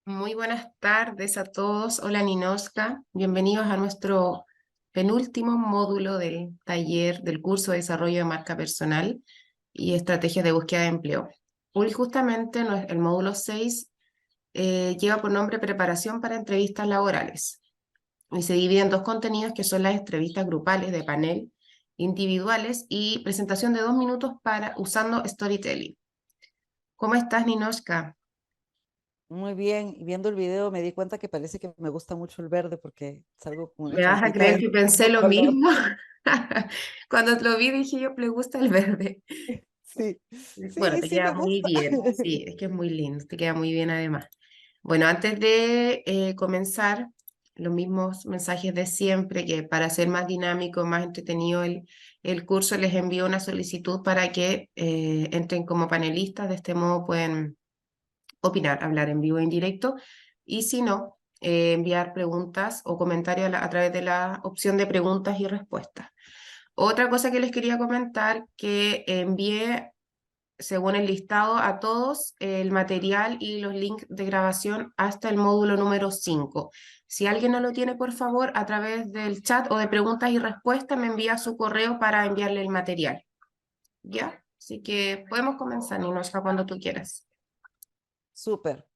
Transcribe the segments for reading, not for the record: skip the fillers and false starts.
Muy buenas tardes a todos. Hola Ninoska. Bienvenidos a nuestro penúltimo módulo del taller del curso de desarrollo de marca personal y estrategias de búsqueda de empleo. Hoy justamente el módulo 6 lleva por nombre preparación para entrevistas laborales y se divide en dos contenidos que son las entrevistas grupales de panel, individuales y presentación de 2 minutos para usando storytelling. ¿Cómo estás, Ninoska? Muy bien, y viendo el video me di cuenta que parece que me gusta mucho el verde porque salgo con una ¿Me vas a champita creer de que pensé mismo lo color. mismo? Cuando lo vi dije yo, le gusta el verde. Sí, Bueno, sí, te sí queda me muy gusta. bien. Sí, es que es muy lindo, te queda muy bien además. Bueno, antes de comenzar, los mismos mensajes de siempre, que para hacer más dinámico, más entretenido el curso, les envío una solicitud para que entren como panelistas. De este modo pueden opinar, hablar en vivo e en directo. Y si no, enviar preguntas o comentarios a través de la opción de preguntas y respuestas. Otra cosa que les quería comentar, que envié según el listado a todos el material y los links de grabación hasta el módulo número 5. Si alguien no lo tiene, por favor, a través del chat o de preguntas y respuestas me envía su correo para enviarle el material. ¿Ya? Así que podemos comenzar, Ninocha, cuando tú quieras. Súper,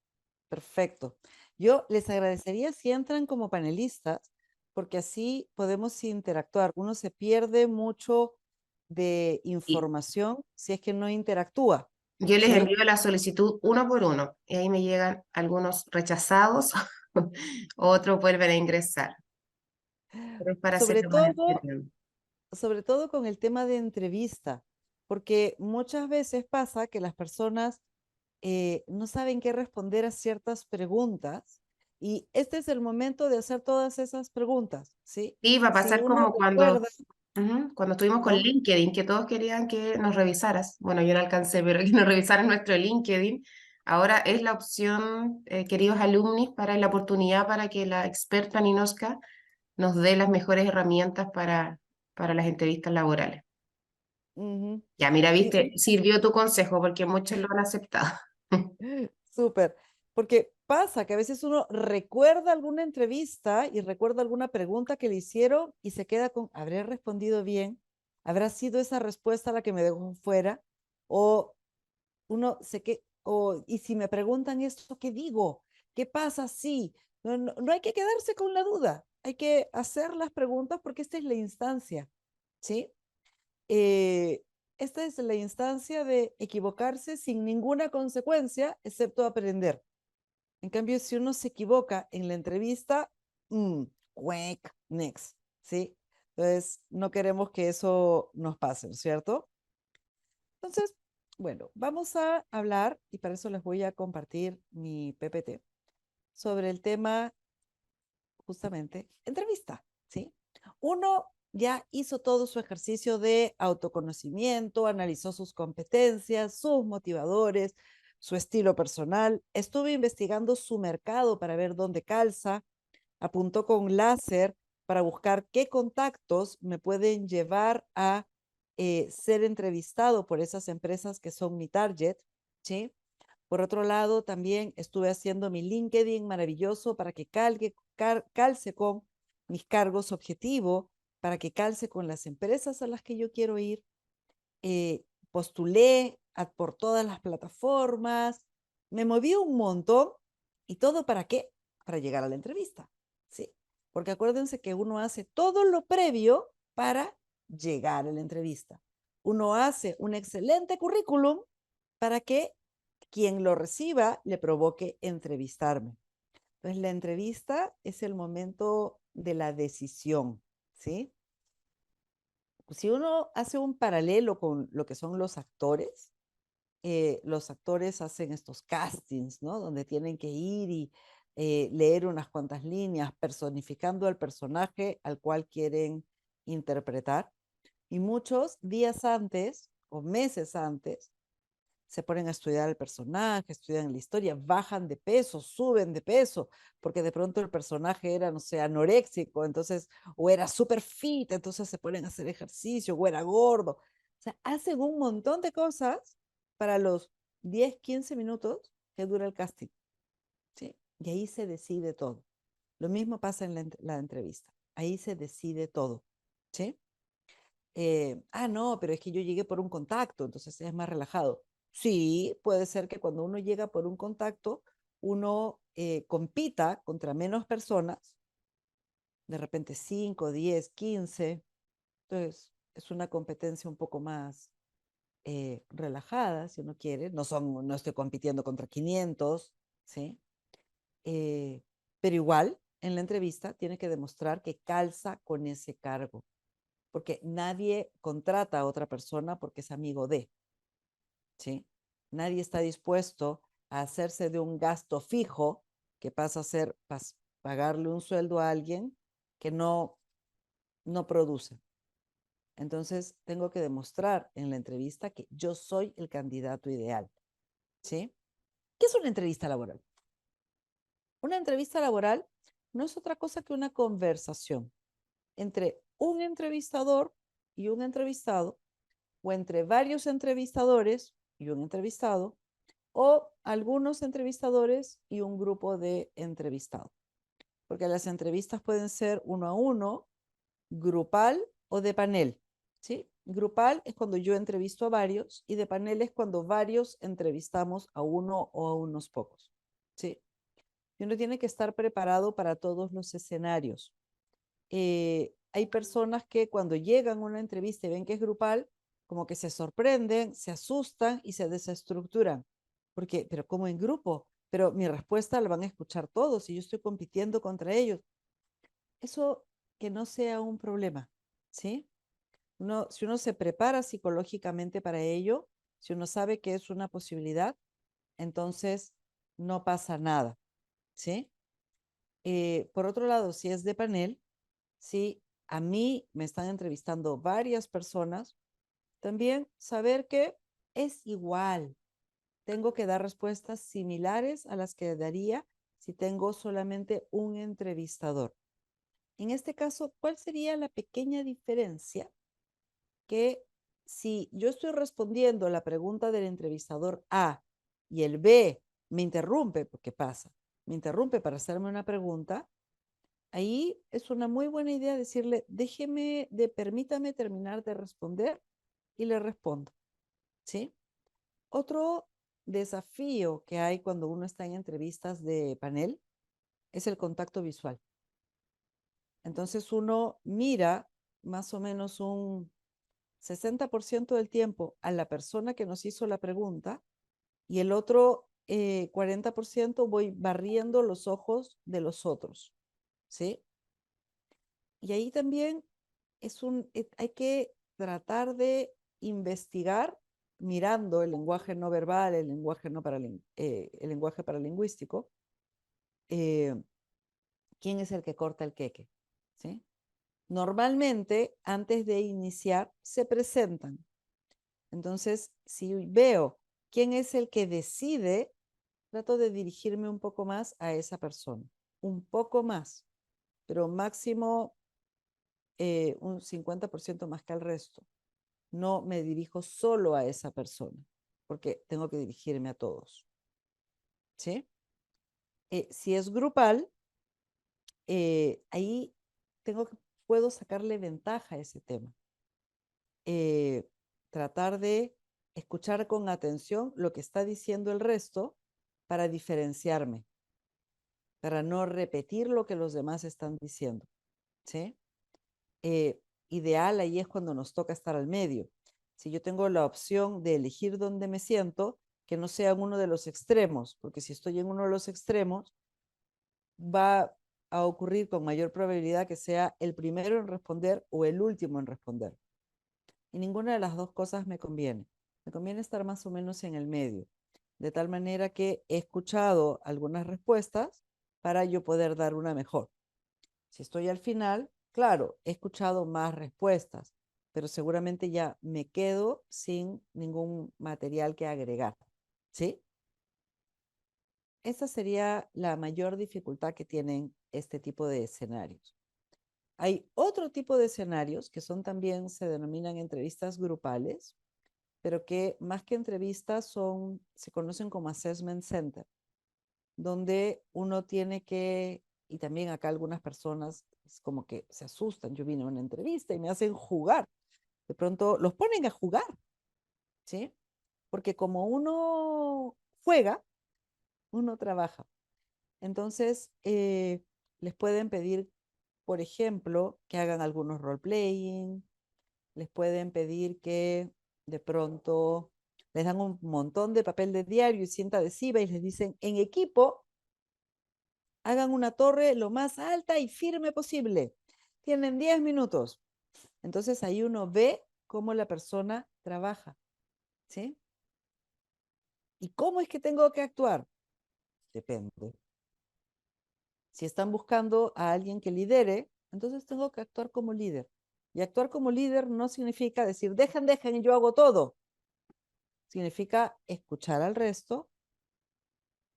perfecto. Yo les agradecería si entran como panelistas porque así podemos interactuar. Uno se pierde mucho de Y información si es que no interactúa, yo les ¿sí? envío la solicitud uno por uno y ahí me llegan algunos rechazados, otros vuelven a ingresar, pero es para Sobre hacerlo más todo entretenido. sobre todo con el tema de entrevista, porque muchas veces pasa que las personas no saben qué responder a ciertas preguntas y este es el momento de hacer todas esas preguntas, ¿sí? Sí, va a Si pasar uno como recuerda, cuando estuvimos con ¿no? LinkedIn, que todos querían que nos revisaras. Bueno, yo no alcancé, pero que nos revisaran nuestro LinkedIn. Ahora es la opción, queridos alumnos, para la oportunidad para que la experta Ninoska nos dé las mejores herramientas para las entrevistas laborales. Ujú. Ya, mira, Y viste, sirvió tu consejo porque muchos lo han aceptado. súper, porque pasa que a veces uno recuerda alguna entrevista y recuerda alguna pregunta que le hicieron y se queda con, ¿habré respondido bien? ¿Habrá sido esa respuesta la que me dejó fuera? O uno se que, o, y si me preguntan esto, ¿qué digo? ¿Qué pasa si? No hay que quedarse con la duda, hay que hacer las preguntas porque esta es la instancia, ¿sí? Eh, Esta es la instancia de equivocarse sin ninguna consecuencia, excepto aprender. En cambio, si uno se equivoca en la entrevista, cuec, next, ¿sí? Entonces, no queremos que eso nos pase, ¿cierto? Entonces, bueno, vamos a hablar, y para eso les voy a compartir mi PPT, sobre el tema justamente entrevista, ¿sí? Uno ya hizo todo su ejercicio de autoconocimiento, analizó sus competencias, sus motivadores, su estilo personal, estuve investigando su mercado para ver dónde calza, apuntó con láser para buscar qué contactos me pueden llevar a ser entrevistado por esas empresas que son mi target, ¿sí? Por otro lado, también estuve haciendo mi LinkedIn maravilloso para que calce con mis cargos objetivo, para que calce con las empresas a las que yo quiero ir. Postulé por todas las plataformas, me moví un montón y todo para qué? Para llegar a la entrevista, ¿sí? Porque acuérdense que uno hace todo lo previo para llegar a la entrevista. Uno hace un excelente currículum para que quien lo reciba le provoque entrevistarme. Entonces, la entrevista es el momento de la decisión, ¿sí? Si uno hace un paralelo con lo que son los actores hacen estos castings, ¿no? Donde tienen que ir y leer unas cuantas líneas, personificando al personaje al cual quieren interpretar. Y muchos días antes o meses antes se ponen a estudiar el personaje, estudian la historia, bajan de peso, suben de peso, porque de pronto el personaje era, no sé, anoréxico, entonces, o era súper fit, entonces se ponen a hacer ejercicio, o era gordo. O sea, hacen un montón de cosas para los 10, 15 minutos que dura el casting, ¿sí? Y ahí se decide todo. Lo mismo pasa en la entrevista. Ahí se decide todo. ¿Sí? No, pero es que yo llegué por un contacto, entonces es más relajado. Sí, puede ser que cuando uno llega por un contacto, uno compita contra menos personas, de repente 5, 10, 15. Entonces es una competencia un poco más relajada, si uno quiere. No estoy compitiendo contra 500, ¿sí? Eh, pero igual, en la entrevista tiene que demostrar que calza con ese cargo, porque nadie contrata a otra persona porque es amigo de, ¿sí? Nadie está dispuesto a hacerse de un gasto fijo que pasa a ser pagarle un sueldo a alguien que no produce. Entonces, tengo que demostrar en la entrevista que yo soy el candidato ideal, ¿sí? ¿Qué es una entrevista laboral? Una entrevista laboral no es otra cosa que una conversación entre un entrevistador y un entrevistado, o entre varios entrevistadores y un entrevistado, o algunos entrevistadores y un grupo de entrevistados. Porque las entrevistas pueden ser uno a uno, grupal o de panel, ¿sí? Grupal es cuando yo entrevisto a varios y de panel es cuando varios entrevistamos a uno o a unos pocos, ¿sí? Y uno tiene que estar preparado para todos los escenarios. Hay personas que cuando llegan a una entrevista y ven que es grupal, como que se sorprenden, se asustan y se desestructuran. Porque, pero como en grupo, pero mi respuesta la van a escuchar todos y yo estoy compitiendo contra ellos. Eso que no sea un problema, ¿sí? Si uno se prepara psicológicamente para ello, si uno sabe que es una posibilidad, entonces no pasa nada, ¿sí? Por otro lado, si es de panel, si a mí me están entrevistando varias personas, también saber que es igual. Tengo que dar respuestas similares a las que daría si tengo solamente un entrevistador. En este caso, ¿cuál sería la pequeña diferencia? Que si yo estoy respondiendo la pregunta del entrevistador A y el B me interrumpe, porque pasa, me interrumpe para hacerme una pregunta, ahí es una muy buena idea decirle, permítame terminar de responder y le respondo, ¿sí? Otro desafío que hay cuando uno está en entrevistas de panel es el contacto visual. Entonces uno mira más o menos un 60% del tiempo a la persona que nos hizo la pregunta y el otro 40% voy barriendo los ojos de los otros, ¿sí? Y ahí también hay que tratar de investigar mirando el lenguaje no verbal, el lenguaje paralingüístico, eh, quién es el que corta el queque, ¿sí? Normalmente, antes de iniciar, se presentan. Entonces, si veo quién es el que decide, trato de dirigirme un poco más a esa persona, un poco más, pero máximo un 50% más que al resto. No me dirijo solo a esa persona, porque tengo que dirigirme a todos. ¿Sí? Si es grupal, ahí puedo sacarle ventaja a ese tema. Eh, Tratar de escuchar con atención lo que está diciendo el resto para diferenciarme, para no repetir lo que los demás están diciendo. ¿Sí? Ideal ahí es cuando nos toca estar al medio. Si yo tengo la opción de elegir dónde me siento, que no sea en uno de los extremos, porque si estoy en uno de los extremos, va a ocurrir con mayor probabilidad que sea el primero en responder o el último en responder. Y ninguna de las dos cosas me conviene. Me conviene estar más o menos en el medio, de tal manera que he escuchado algunas respuestas para yo poder dar una mejor. Si estoy al final, claro, he escuchado más respuestas, pero seguramente ya me quedo sin ningún material que agregar. ¿Sí? Esa sería la mayor dificultad que tienen este tipo de escenarios. Hay otro tipo de escenarios que son también, se denominan entrevistas grupales, pero que más que entrevistas se conocen como assessment center. donde uno tiene que, y también acá algunas personas es como que se asustan. Yo vine a una entrevista y me hacen jugar. De pronto los ponen a jugar, ¿sí? Porque como uno juega, uno trabaja. Entonces, les pueden pedir, por ejemplo, que hagan algunos role-playing, les pueden pedir que de pronto les dan un montón de papel de diario y cinta adhesiva y les dicen, en equipo, hagan una torre lo más alta y firme posible. Tienen 10 minutos. Entonces ahí uno ve cómo la persona trabaja, ¿sí? ¿Y cómo es que tengo que actuar? Depende. Si están buscando a alguien que lidere, entonces tengo que actuar como líder. Y actuar como líder no significa decir, dejen, dejen y yo hago todo. Significa escuchar al resto,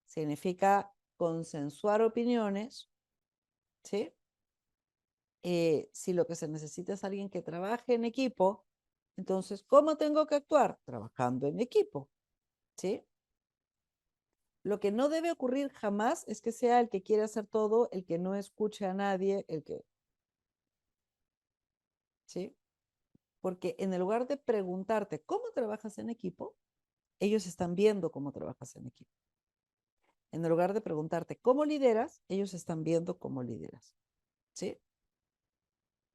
significa consensuar opiniones, ¿sí? Si lo que se necesita es alguien que trabaje en equipo, entonces, ¿cómo tengo que actuar? Trabajando en equipo, ¿sí? Lo que no debe ocurrir jamás es que sea el que quiere hacer todo, el que no escuche a nadie, el que, ¿sí? Porque en el lugar de preguntarte cómo trabajas en equipo, ellos están viendo cómo trabajas en equipo. En el lugar de preguntarte cómo lideras, ellos están viendo cómo lideras, ¿sí?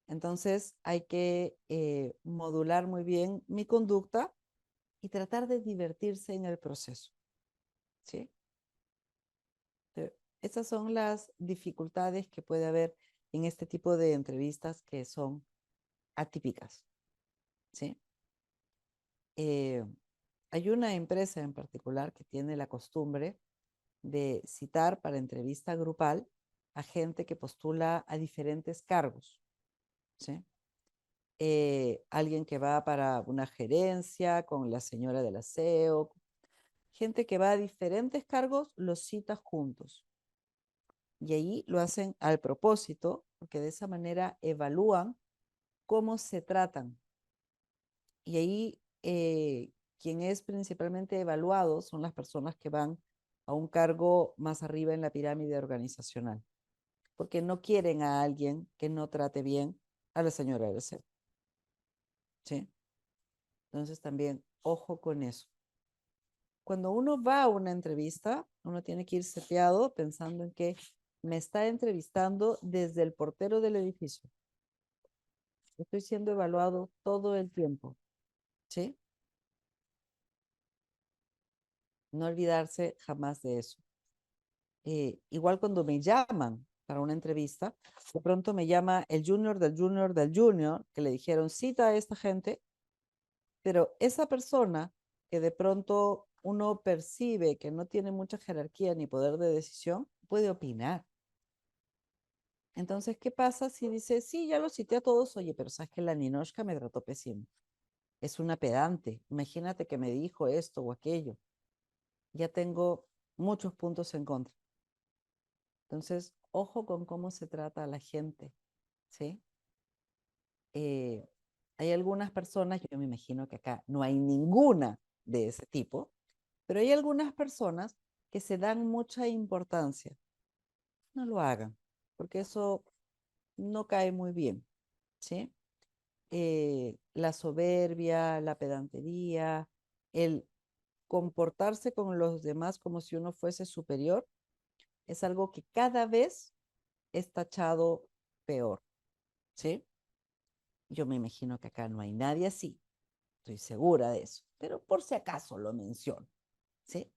Entonces hay que modular muy bien mi conducta y tratar de divertirse en el proceso, ¿sí? Esas son las dificultades que puede haber en este tipo de entrevistas que son atípicas, ¿sí? Eh, Hay una empresa en particular que tiene la costumbre de citar para entrevista grupal a gente que postula a diferentes cargos, ¿sí? Alguien que va para una gerencia con la señora del aseo, gente que va a diferentes cargos, los cita juntos. Y ahí lo hacen al propósito, porque de esa manera evalúan cómo se tratan. Y ahí quien es principalmente evaluado son las personas que van a un cargo más arriba en la pirámide organizacional, porque no quieren a alguien que no trate bien a la señora del aseo, ¿sí? Entonces también, ojo con eso. Cuando uno va a una entrevista, uno tiene que ir seteado pensando en que me está entrevistando desde el portero del edificio. Estoy siendo evaluado todo el tiempo, ¿sí? No olvidarse jamás de eso. Igual cuando me llaman para una entrevista, de pronto me llama el junior del junior del junior, que le dijeron cita a esta gente, pero esa persona que de pronto uno percibe que no tiene mucha jerarquía ni poder de decisión, puede opinar. Entonces, ¿qué pasa si dice, sí, ya lo cité a todos, oye, pero sabes que la Ninochka me trató pésimo? Es una pedante. Imagínate que me dijo esto o aquello. Ya tengo muchos puntos en contra. Entonces, ojo con cómo se trata a la gente, ¿sí? Eh, Hay algunas personas, yo me imagino que acá no hay ninguna de ese tipo, pero hay algunas personas que se dan mucha importancia. No lo hagan, porque eso no cae muy bien, ¿sí? La soberbia, la pedantería, el comportarse con los demás como si uno fuese superior, es algo que cada vez es tachado peor, ¿sí? Yo me imagino que acá no hay nadie así, estoy segura de eso, pero por si acaso lo menciono, ¿sí?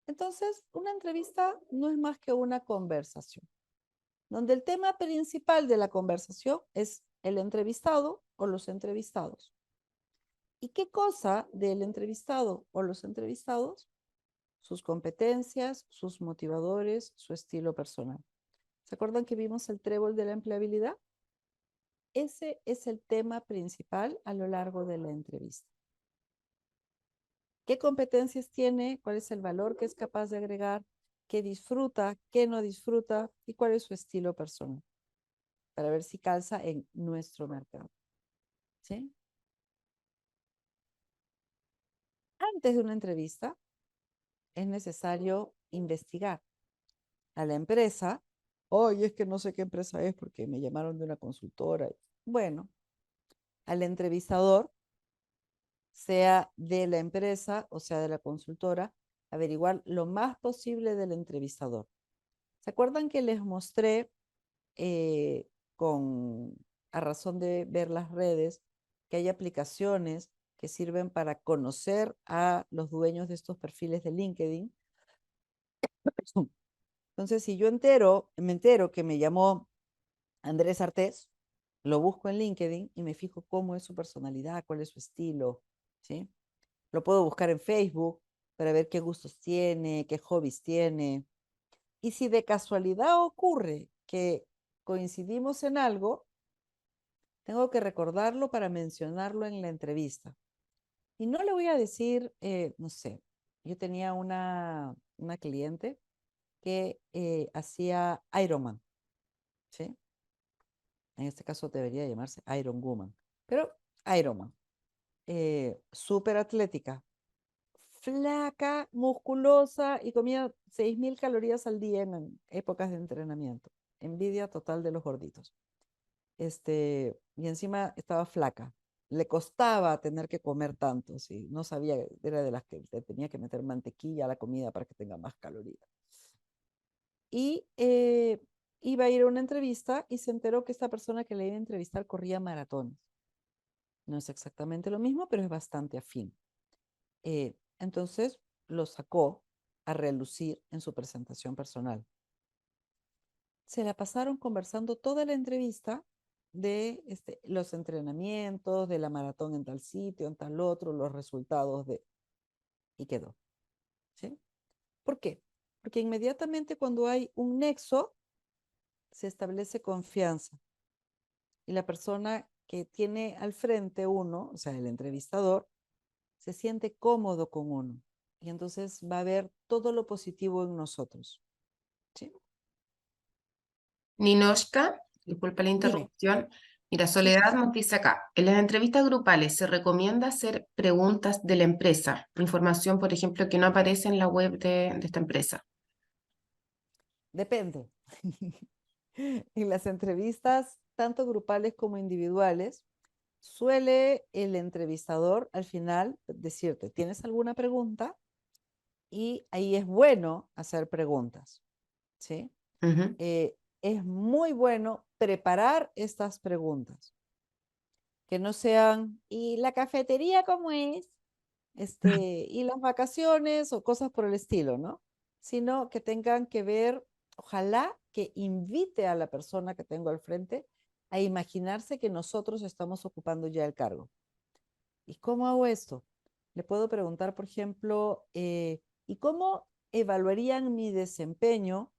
Entonces, una entrevista no es más que una conversación, donde el tema principal de la conversación es el entrevistado o los entrevistados. ¿Y qué cosa del entrevistado o los entrevistados? Sus competencias, sus motivadores, su estilo personal. ¿Se acuerdan que vimos el trébol de la empleabilidad? Ese es el tema principal a lo largo de la entrevista. ¿Qué competencias tiene? ¿Cuál es el valor que es capaz de agregar? ¿Qué disfruta? ¿Qué no disfruta? ¿Y cuál es su estilo personal? Para ver si calza en nuestro mercado. ¿Sí? Antes de una entrevista, es necesario investigar a la empresa. Oye, es que no sé qué empresa es porque me llamaron de una consultora. Bueno, al entrevistador, sea de la empresa o sea de la consultora, averiguar lo más posible del entrevistador. ¿Se acuerdan que les mostré eh, con, a razón de ver las redes, que hay aplicaciones que sirven para conocer a los dueños de estos perfiles de LinkedIn? Entonces, si yo me entero que me llamó Andrés Artés, lo busco en LinkedIn y me fijo cómo es su personalidad, cuál es su estilo, ¿sí? Lo puedo buscar en Facebook para ver qué gustos tiene, qué hobbies tiene. Y si de casualidad ocurre que coincidimos en algo, tengo que recordarlo para mencionarlo en la entrevista. Y no le voy a decir, no sé, yo tenía una cliente que hacía Ironman, ¿sí? En este caso debería llamarse Iron Woman, pero Ironman, súper atlética, flaca, musculosa y comía 6.000 calorías al día en épocas de entrenamiento. Envidia total de los gorditos. Y encima estaba flaca. Le costaba tener que comer tanto, sí. No sabía, era de las que le tenía que meter mantequilla a la comida para que tenga más calorías. Y iba a ir a una entrevista y se enteró que esta persona que le iba a entrevistar corría maratones. No es exactamente lo mismo, pero es bastante afín. Entonces lo sacó a relucir en su presentación personal. Se la pasaron conversando toda la entrevista de los entrenamientos, de la maratón en tal sitio, en tal otro, los resultados de... Y quedó. ¿Sí? ¿Por qué? Porque inmediatamente cuando hay un nexo, se establece confianza. Y la persona que tiene al frente uno, o sea, el entrevistador, se siente cómodo con uno. Y entonces va a ver todo lo positivo en nosotros. ¿Sí? Ninoshka, disculpa la Dime. interrupción. Mira, Sí, sí, Soledad sí. nos dice acá, en las entrevistas grupales se recomienda hacer preguntas de la empresa, información, por ejemplo, que no aparece en la web de esta empresa. Depende. En las entrevistas, tanto grupales como individuales, suele el entrevistador al final decirte, ¿tienes alguna pregunta? Y ahí es bueno hacer preguntas, ¿sí? Ujú. Es muy bueno preparar estas preguntas, que no sean, ¿y la cafetería cómo es? Y las vacaciones o cosas por el estilo, ¿no? Sino que tengan que ver, ojalá que invite a la persona que tengo al frente a imaginarse que nosotros estamos ocupando ya el cargo. ¿Y cómo hago esto? Le puedo preguntar, por ejemplo, ¿y cómo evaluarían mi desempeño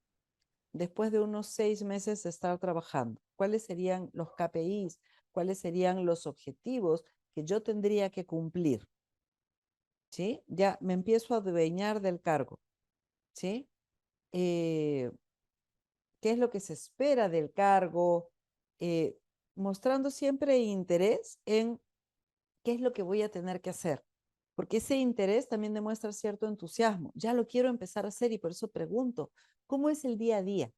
después de unos 6 meses de estar trabajando? ¿Cuáles serían los KPIs? ¿Cuáles serían los objetivos que yo tendría que cumplir? ¿Sí? Ya me empiezo a adueñar del cargo, ¿sí? Eh, ¿Qué es lo que se espera del cargo? Eh, Mostrando siempre interés en qué es lo que voy a tener que hacer, porque ese interés también demuestra cierto entusiasmo. Ya lo quiero empezar a hacer y por eso pregunto, ¿cómo es el día a día?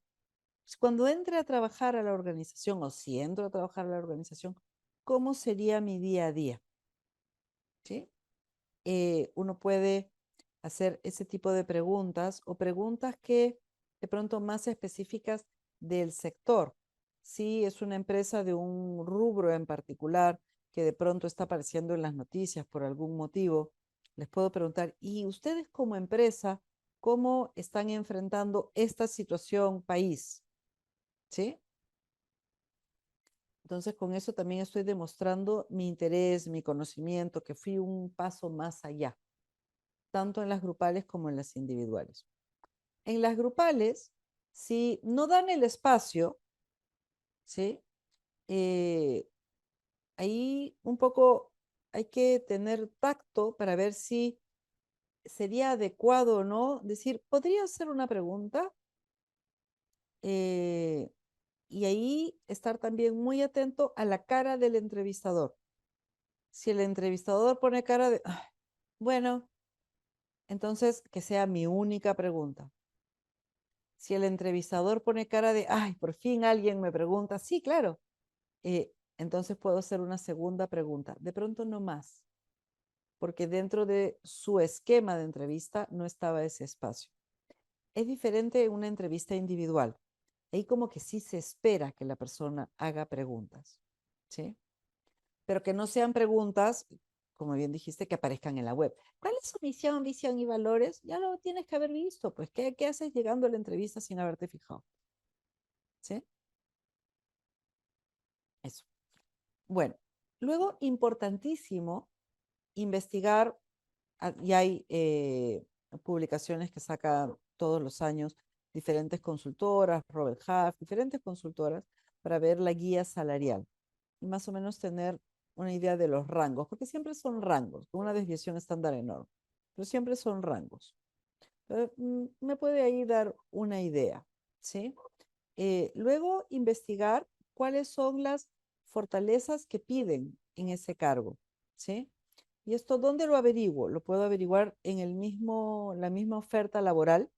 Pues cuando entre a trabajar a la organización o si entro a trabajar a la organización, ¿cómo sería mi día a día? ¿Sí? Uno puede hacer ese tipo de preguntas o preguntas que de pronto más específicas del sector. Si es una empresa de un rubro en particular que de pronto está apareciendo en las noticias por algún motivo, les puedo preguntar, ¿y ustedes como empresa, cómo están enfrentando esta situación país? ¿Sí? Entonces, con eso también estoy demostrando mi interés, mi conocimiento, que fui un paso más allá, tanto en las grupales como en las individuales. En las grupales, si no dan el espacio, ¿sí? Eh, Ahí un poco hay que tener tacto para ver si sería adecuado o no decir, ¿podría hacer una pregunta? Eh, y ahí estar también muy atento a la cara del entrevistador. Si el entrevistador pone cara de, "Ah, bueno, Entonces, que sea mi única pregunta. Si el entrevistador pone cara de, ay, por fin alguien me pregunta, sí, claro, entonces puedo hacer una segunda pregunta. De pronto no más, porque dentro de su esquema de entrevista no estaba ese espacio. Es diferente una entrevista individual. Ahí como que sí se espera que la persona haga preguntas, ¿sí? Pero que no sean preguntas, como bien dijiste, que aparezcan en la web. ¿Cuál es su misión, visión y valores? Ya lo tienes que haber visto, pues, ¿qué haces llegando a la entrevista sin haberte fijado? ¿Sí? Eso. Bueno, luego, importantísimo, investigar, y hay publicaciones que sacan todos los años diferentes consultoras, Robert Half, diferentes consultoras, para ver la guía salarial y más o menos tener una idea de los rangos, porque siempre son rangos, con una desviación estándar enorme, pero siempre son rangos. Me puede ahí dar una idea, ¿sí? Luego, investigar cuáles son las fortalezas que piden en ese cargo, ¿sí? ¿Y esto dónde lo averiguo? Lo puedo averiguar en la misma oferta laboral,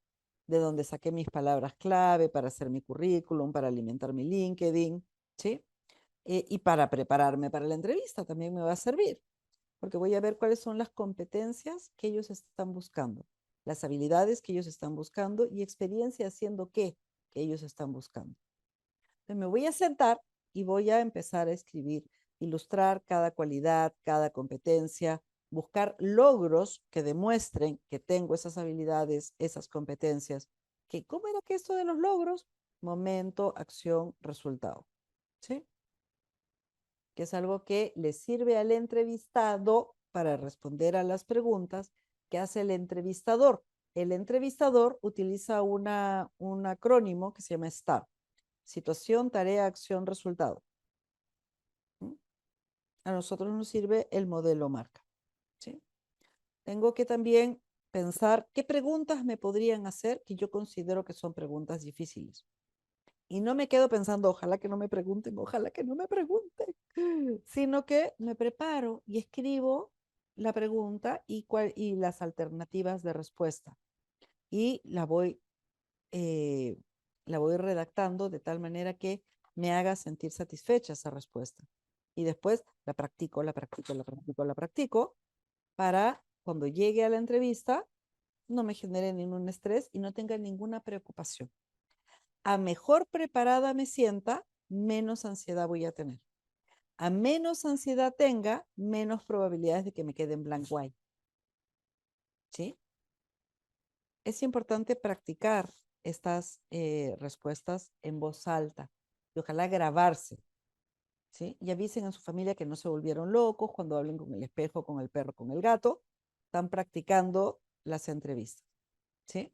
de donde saqué mis palabras clave para hacer mi currículum, para alimentar mi LinkedIn, ¿sí? Y para prepararme para la entrevista también me va a servir, porque voy a ver cuáles son las competencias que ellos están buscando, las habilidades que ellos están buscando y experiencia haciendo qué que ellos están buscando. Entonces me voy a sentar y voy a empezar a escribir, ilustrar cada cualidad, cada competencia, buscar logros que demuestren que tengo esas habilidades, esas competencias. ¿Cómo era que esto de los logros? Momento, acción, resultado. ¿Sí? Que es algo que le sirve al entrevistado para responder a las preguntas que hace el entrevistador. El entrevistador utiliza un acrónimo que se llama STAR: situación, tarea, acción, resultado. ¿Mm? A nosotros nos sirve el modelo marca. ¿Sí? Tengo que también pensar qué preguntas me podrían hacer que yo considero que son preguntas difíciles. Y no me quedo pensando, ojalá que no me pregunten, ojalá que no me pregunten, sino que me preparo y escribo la pregunta y las alternativas de respuesta. Y eh, la voy redactando de tal manera que me haga sentir satisfecha esa respuesta. Y después la practico, la practico, la practico, la practico para cuando llegue a la entrevista no me genere ningún estrés y no tenga ninguna preocupación. A mejor preparada me sienta, menos ansiedad voy a tener. A menos ansiedad tenga, menos probabilidades de que me quede en blanco ahí. ¿Sí? Es importante practicar estas respuestas en voz alta y ojalá grabarse. ¿Sí? Y avisen a su familia que no se volvieron locos cuando hablen con el espejo, con el perro, con el gato. Están practicando las entrevistas. ¿Sí?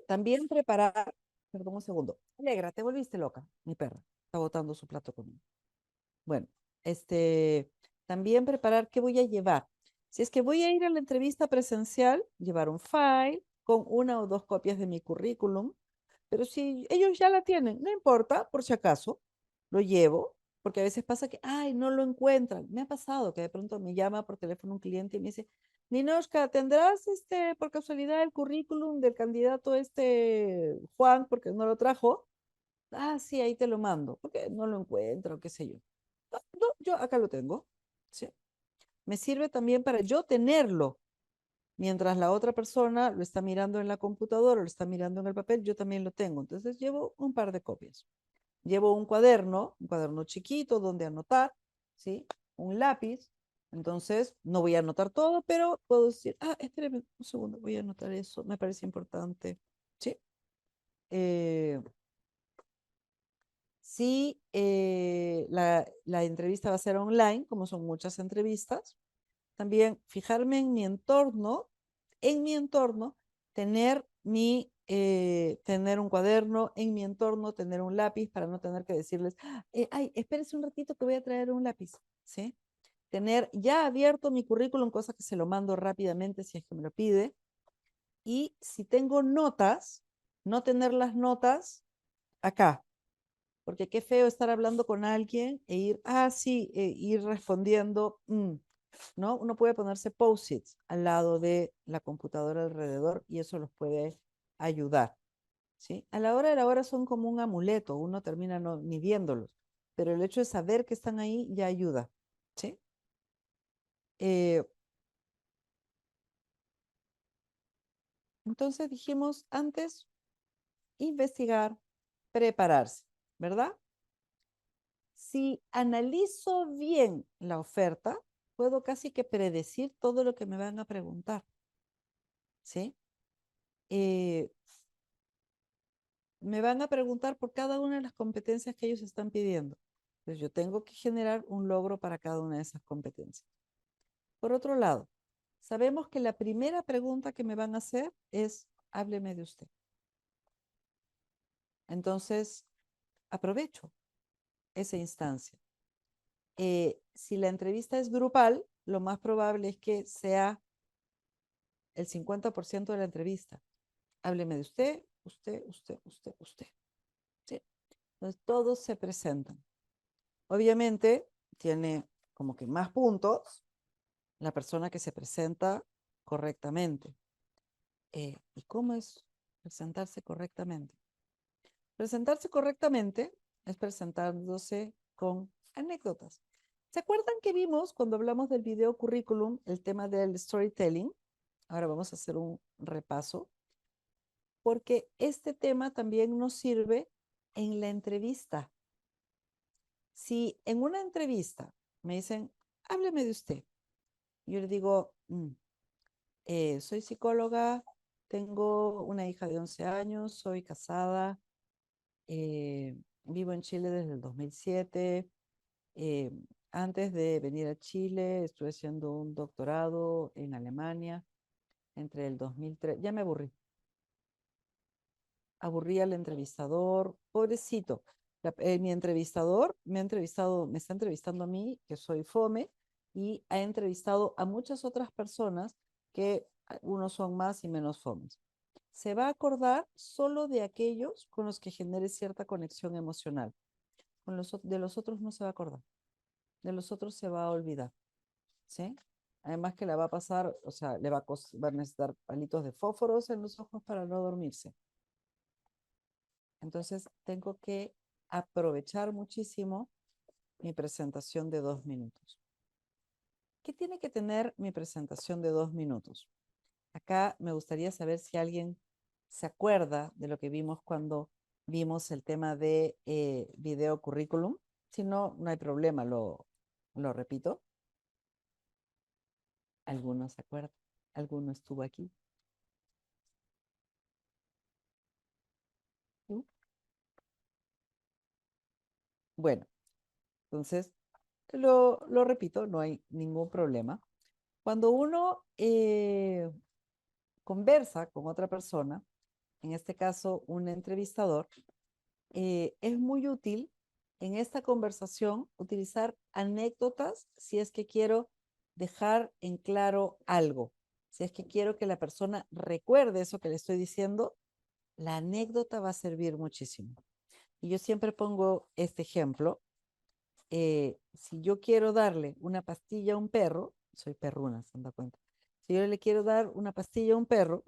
También preparar, perdón un segundo. Alegra, te volviste loca, mi perra. Está botando su plato conmigo. Bueno, también preparar qué voy a llevar. Si es que voy a ir a la entrevista presencial, llevar un file con una o dos copias de mi currículum, pero si ellos ya la tienen, no importa, por si acaso, lo llevo, porque a veces pasa que, ay, no lo encuentran. Me ha pasado que de pronto me llama por teléfono un cliente y me dice, Ninoshka, ¿tendrás por casualidad el currículum del candidato Juan, porque no lo trajo? Ah, sí, ahí te lo mando, porque no lo encuentro, qué sé yo. No, no, yo acá lo tengo. ¿Sí? Me sirve también para yo tenerlo. Mientras la otra persona lo está mirando en la computadora o lo está mirando en el papel, yo también lo tengo. Entonces llevo un par de copias. Llevo un cuaderno chiquito donde anotar, ¿sí? Un lápiz. Entonces, no voy a anotar todo, pero puedo decir, ah, espéreme un segundo, voy a anotar eso, me parece importante. ¿Sí? Eh, Si la entrevista va a ser online, como son muchas entrevistas, también fijarme en mi entorno, tener un cuaderno, en mi entorno, tener un lápiz para no tener que decirles, ay, espérese un ratito que voy a traer un lápiz, ¿sí? Tener ya abierto mi currículum, cosa que se lo mando rápidamente si es que me lo pide. Y si tengo notas, no tener las notas acá, porque qué feo estar hablando con alguien e ir, ah, sí, ir respondiendo. ¿no? Uno puede ponerse post-its al lado de la computadora alrededor y eso los puede ayudar, ¿sí? A la hora de la hora son como un amuleto, uno termina ni viéndolos, pero el hecho de saber que están ahí ya ayuda, ¿sí? Eh, entonces dijimos antes, investigar, prepararse, ¿verdad? Si analizo bien la oferta, puedo casi que predecir todo lo que me van a preguntar, ¿sí? Eh, Me van a preguntar por cada una de las competencias que ellos están pidiendo. Entonces yo tengo que generar un logro para cada una de esas competencias. Por otro lado, sabemos que la primera pregunta que me van a hacer es, hábleme de usted. Entonces, aprovecho esa instancia. Si la entrevista es grupal, lo más probable es que sea el 50% de la entrevista. Hábleme de usted, usted, usted, usted, usted. ¿Sí? Entonces, todos se presentan. Obviamente, tiene como que más puntos la persona que se presenta correctamente. ¿Y cómo es presentarse correctamente? Presentarse correctamente es presentándose con anécdotas. ¿Se acuerdan que vimos cuando hablamos del video currículum el tema del storytelling? Ahora vamos a hacer un repaso, porque este tema también nos sirve en la entrevista. Si en una entrevista me dicen, hábleme de usted, yo le digo, soy psicóloga, tengo una hija de 11 años, soy casada, eh, vivo en Chile desde el 2007. eh, Antes de venir a Chile, estuve haciendo un doctorado en Alemania entre el 2003. Ya me aburrí al entrevistador, pobrecito. Mi entrevistador me está entrevistando a mí, que soy fome, y ha entrevistado a muchas otras personas que unos son más y menos fomes. Se va a acordar solo de aquellos con los que genere cierta conexión emocional. De los otros no se va a acordar, de los otros se va a olvidar, ¿sí? Además que le va a pasar, o sea, va a necesitar palitos de fósforos en los ojos para no dormirse. Entonces, tengo que aprovechar muchísimo mi presentación de 2 minutos. ¿Qué tiene que tener mi presentación de 2 minutos? Acá me gustaría saber si alguien se acuerda de lo que vimos cuando vimos el tema de video currículum. Si no, no hay problema, lo repito. ¿Alguno se acuerda? ¿Alguno estuvo aquí? ¿Mm? Bueno, entonces lo repito, no hay ningún problema. Cuando uno conversa con otra persona, en este caso un entrevistador, es muy útil en esta conversación utilizar anécdotas si es que quiero dejar en claro algo, si es que quiero que la persona recuerde eso que le estoy diciendo, la anécdota va a servir muchísimo. Y yo siempre pongo este ejemplo. Si yo quiero darle una pastilla a un perro, soy perruna, se dan cuenta. Si yo le quiero dar una pastilla a un perro,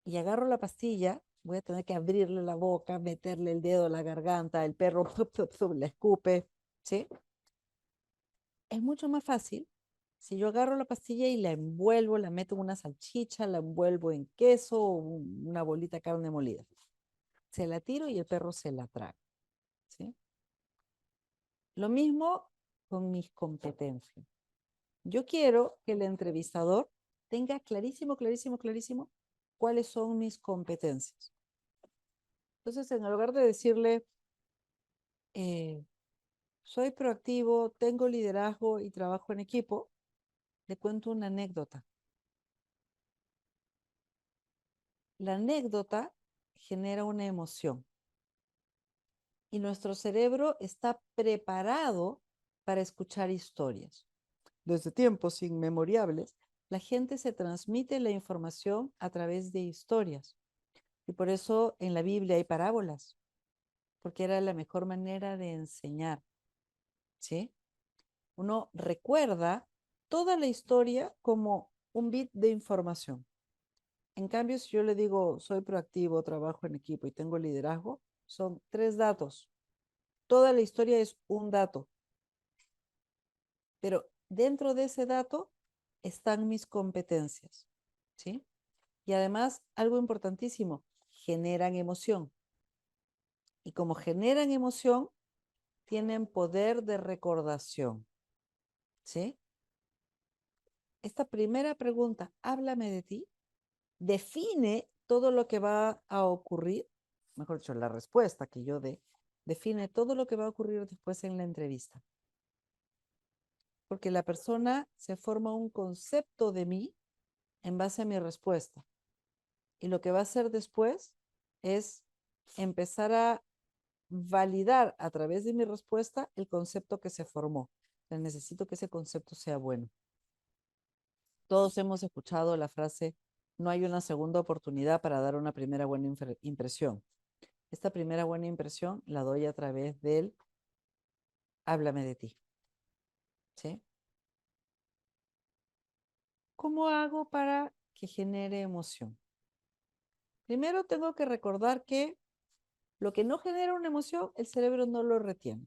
y agarro la pastilla, voy a tener que abrirle la boca, meterle el dedo a la garganta, el perro la escupe, ¿sí? Es mucho más fácil si yo agarro la pastilla y la envuelvo, la meto en una salchicha, la envuelvo en queso o una bolita de carne molida. Se la tiro y el perro se la traga, ¿sí? Lo mismo con mis competencias. Yo quiero que el entrevistador tenga clarísimo, clarísimo, clarísimo cuáles son mis competencias. Entonces, en lugar de decirle, eh, soy proactivo, tengo liderazgo y trabajo en equipo, le cuento una anécdota. La anécdota genera una emoción y nuestro cerebro está preparado para escuchar historias. Desde tiempos inmemorables, la gente se transmite la información a través de historias. Y por eso en la Biblia hay parábolas, porque era la mejor manera de enseñar, ¿sí? Uno recuerda toda la historia como un bit de información. En cambio, si yo le digo, soy proactivo, trabajo en equipo y tengo liderazgo, son 3 datos. Toda la historia es un dato, pero dentro de ese dato están mis competencias, ¿sí? Y además, algo importantísimo, generan emoción. Y como generan emoción, tienen poder de recordación, ¿sí? Esta primera pregunta, háblame de ti, define todo lo que va a ocurrir, mejor dicho, la respuesta que yo dé, define todo lo que va a ocurrir después en la entrevista. Porque la persona se forma un concepto de mí en base a mi respuesta. Y lo que va a hacer después es empezar a validar a través de mi respuesta el concepto que se formó. Necesito que ese concepto sea bueno. Todos hemos escuchado la frase, no hay una segunda oportunidad para dar una primera buena impresión. Esta primera buena impresión la doy a través del háblame de ti. ¿Sí? ¿Cómo hago para que genere emoción? Primero tengo que recordar que lo que no genera una emoción, el cerebro no lo retiene.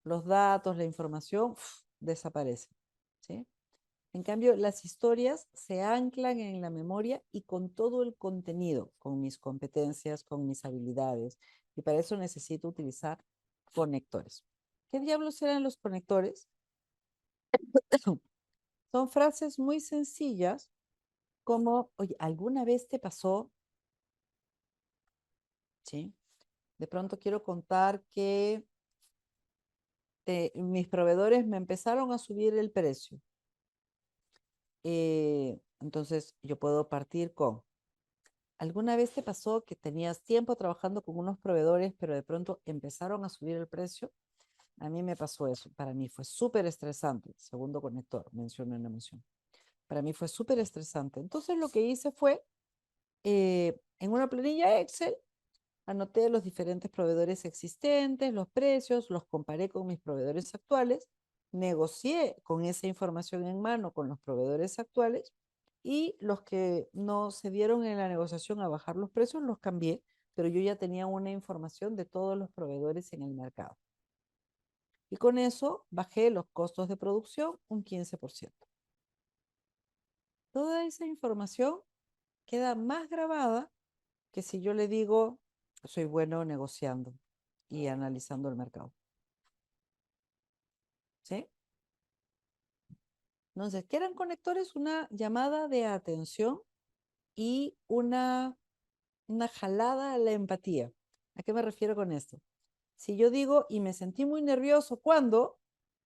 Los datos, la información, desaparecen. ¿Sí? En cambio, las historias se anclan en la memoria y con todo el contenido, con mis competencias, con mis habilidades. Y para eso necesito utilizar conectores. ¿Qué diablos eran los conectores? Son frases muy sencillas como, oye, ¿alguna vez te pasó? ¿Sí? De pronto quiero contar que mis proveedores me empezaron a subir el precio. Entonces, yo puedo partir con, ¿alguna vez te pasó que tenías tiempo trabajando con unos proveedores, pero de pronto empezaron a subir el precio? A mí me pasó eso. Para mí fue súper estresante. Segundo conector, menciono en emoción. Para mí fue súper estresante. Entonces, lo que hice fue, en una planilla Excel, anoté los diferentes proveedores existentes, los precios, los comparé con mis proveedores actuales, negocié con esa información en mano con los proveedores actuales y los que no se dieron en la negociación a bajar los precios los cambié, pero yo ya tenía una información de todos los proveedores en el mercado. Y con eso bajé los costos de producción un 15%. Toda esa información queda más grabada que si yo le digo, soy bueno negociando y analizando el mercado. ¿Sí? Entonces, ¿qué eran conectores? Una llamada de atención y una jalada a la empatía. ¿A qué me refiero con esto? Si yo digo, y me sentí muy nervioso, ¿cuándo?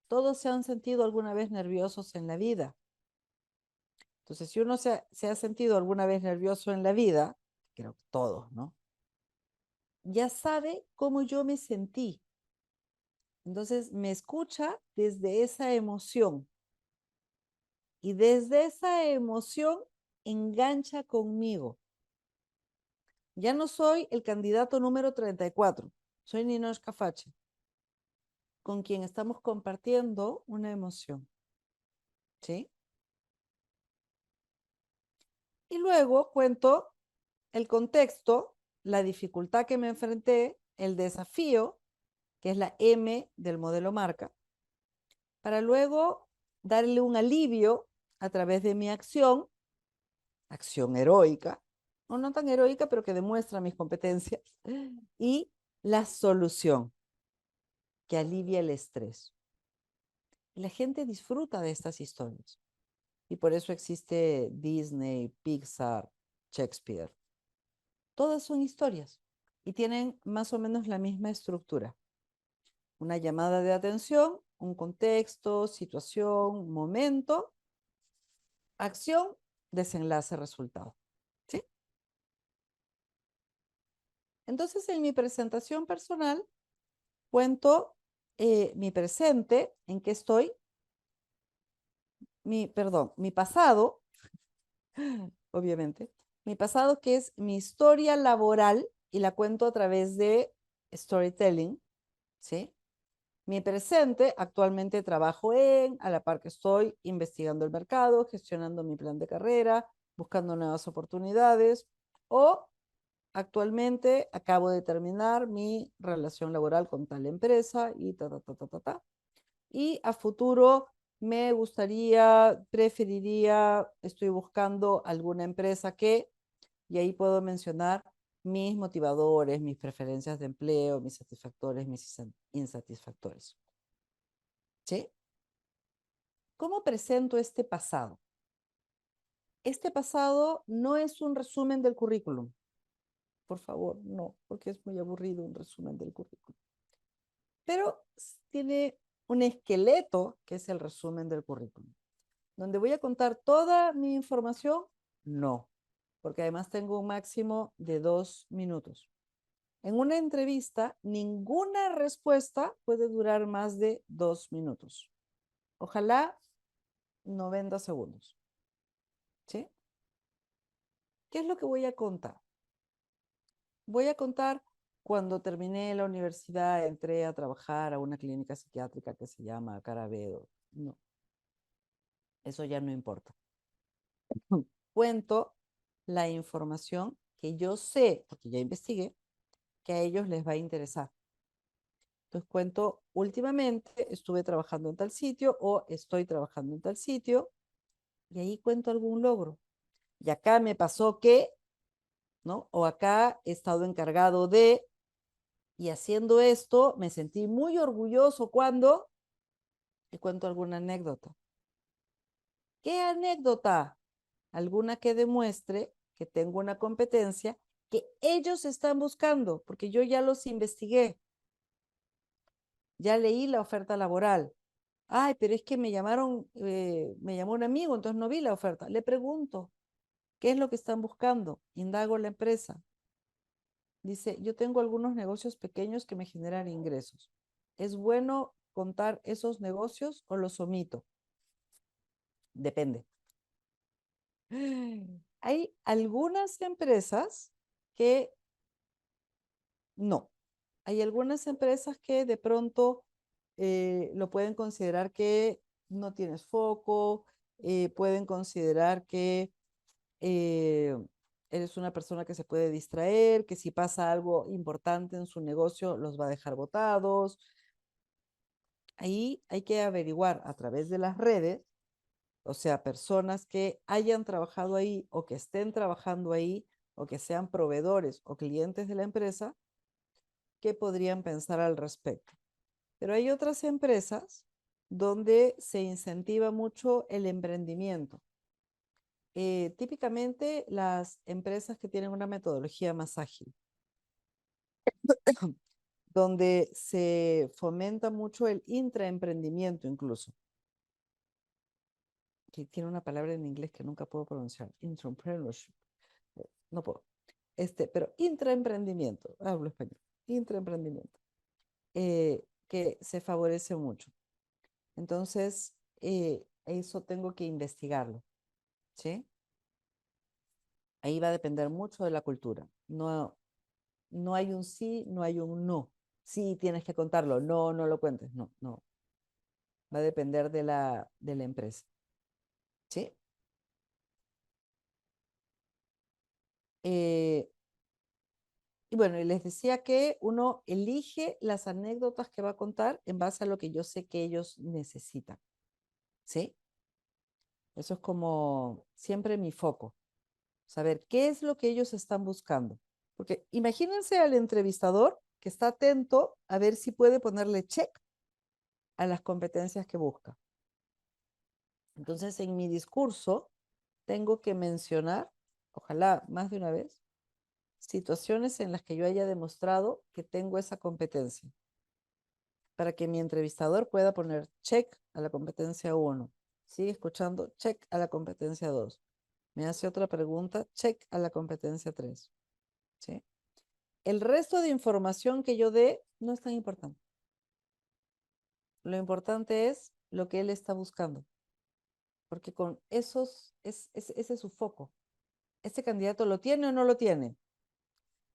Todos se han sentido alguna vez nerviosos en la vida. Entonces, si uno se ha sentido alguna vez nervioso en la vida, creo que todos, ¿no? Ya sabe cómo yo me sentí. Entonces, me escucha desde esa emoción. Y desde esa emoción engancha conmigo. Ya no soy el candidato número 34, soy Ninochka Fache, con quien estamos compartiendo una emoción. ¿Sí? Y luego cuento el contexto, la dificultad que me enfrenté, el desafío, que es la M del modelo marca, para luego darle un alivio a través de mi acción, acción heroica, o no tan heroica, pero que demuestra mis competencias, y la solución, que alivia el estrés. La gente disfruta de estas historias. Y por eso existe Disney, Pixar, Shakespeare. Todas son historias y tienen más o menos la misma estructura. Una llamada de atención, un contexto, situación, momento, acción, desenlace, resultado. ¿Sí? Entonces, en mi presentación personal, cuento mi presente, en qué estoy, mi pasado, obviamente, mi pasado que es mi historia laboral y la cuento a través de storytelling, ¿sí? Mi presente, actualmente trabajo en, a la par que estoy investigando el mercado, gestionando mi plan de carrera, buscando nuevas oportunidades, o actualmente acabo de terminar mi relación laboral con tal empresa y ta, ta, ta, ta, ta, ta. Y a futuro me gustaría, preferiría, estoy buscando alguna empresa que, y ahí puedo mencionar mis motivadores, mis preferencias de empleo, mis satisfactores, mis insatisfactores. ¿Sí? ¿Cómo presento este pasado? Este pasado no es un resumen del currículum. Por favor, no, porque es muy aburrido un resumen del currículum. Pero tiene un esqueleto que es el resumen del currículum. ¿Donde voy a contar toda mi información? No, porque además tengo un máximo de 2 minutos. En una entrevista, ninguna respuesta puede durar más de 2 minutos. Ojalá 90 segundos. ¿Sí? ¿Qué es lo que voy a contar? Voy a contar cuando terminé la universidad, entré a trabajar a una clínica psiquiátrica que se llama Carabedo. No, eso ya no importa. Cuento la información que yo sé, porque ya investigué, que a ellos les va a interesar. Entonces cuento, últimamente estuve trabajando en tal sitio o estoy trabajando en tal sitio y ahí cuento algún logro. Y acá me pasó que, ¿no? O acá he estado encargado de, y haciendo esto me sentí muy orgulloso cuando, y cuento alguna anécdota. ¿Qué anécdota? Alguna que demuestre que tengo una competencia que ellos están buscando, porque yo ya los investigué, ya leí la oferta laboral. Ay, pero es que me llamaron, me llamó un amigo, entonces no vi la oferta. Le pregunto, ¿qué es lo que están buscando? Indago la empresa. Dice, yo tengo algunos negocios pequeños que me generan ingresos. ¿Es bueno contar esos negocios o los omito? Depende. Hay algunas empresas que no. Hay algunas empresas que de pronto lo pueden considerar que no tienes foco, pueden considerar que eh, eres una persona que se puede distraer, que si pasa algo importante en su negocio los va a dejar botados. Ahí hay que averiguar a través de las redes, o sea, personas que hayan trabajado ahí o que estén trabajando ahí o que sean proveedores o clientes de la empresa, qué podrían pensar al respecto. Pero hay otras empresas donde se incentiva mucho el emprendimiento. Típicamente las empresas que tienen una metodología más ágil, donde se fomenta mucho el intraemprendimiento incluso, que tiene una palabra en inglés que nunca puedo pronunciar, intrapreneurship, no puedo, pero intraemprendimiento, hablo español, intraemprendimiento, que se favorece mucho. Entonces, eso tengo que investigarlo, ¿sí? Ahí va a depender mucho de la cultura. No, no hay un sí, no hay un no. Sí, tienes que contarlo. No, no lo cuentes. No, no. Va a depender de la empresa. ¿Sí? Eh, y bueno, y les decía que uno elige las anécdotas que va a contar en base a lo que yo sé que ellos necesitan. ¿Sí? Eso es como siempre mi foco. Saber qué es lo que ellos están buscando. Porque imagínense al entrevistador que está atento a ver si puede ponerle check a las competencias que busca. Entonces, en mi discurso tengo que mencionar, ojalá más de una vez, situaciones en las que yo haya demostrado que tengo esa competencia, para que mi entrevistador pueda poner check a la competencia 1. Sigue escuchando, check a la competencia 2. Me hace otra pregunta, check a la competencia 3. ¿Sí? El resto de información que yo dé no es tan importante. Lo importante es lo que él está buscando, porque con ese es su foco. ¿Este candidato lo tiene o no lo tiene?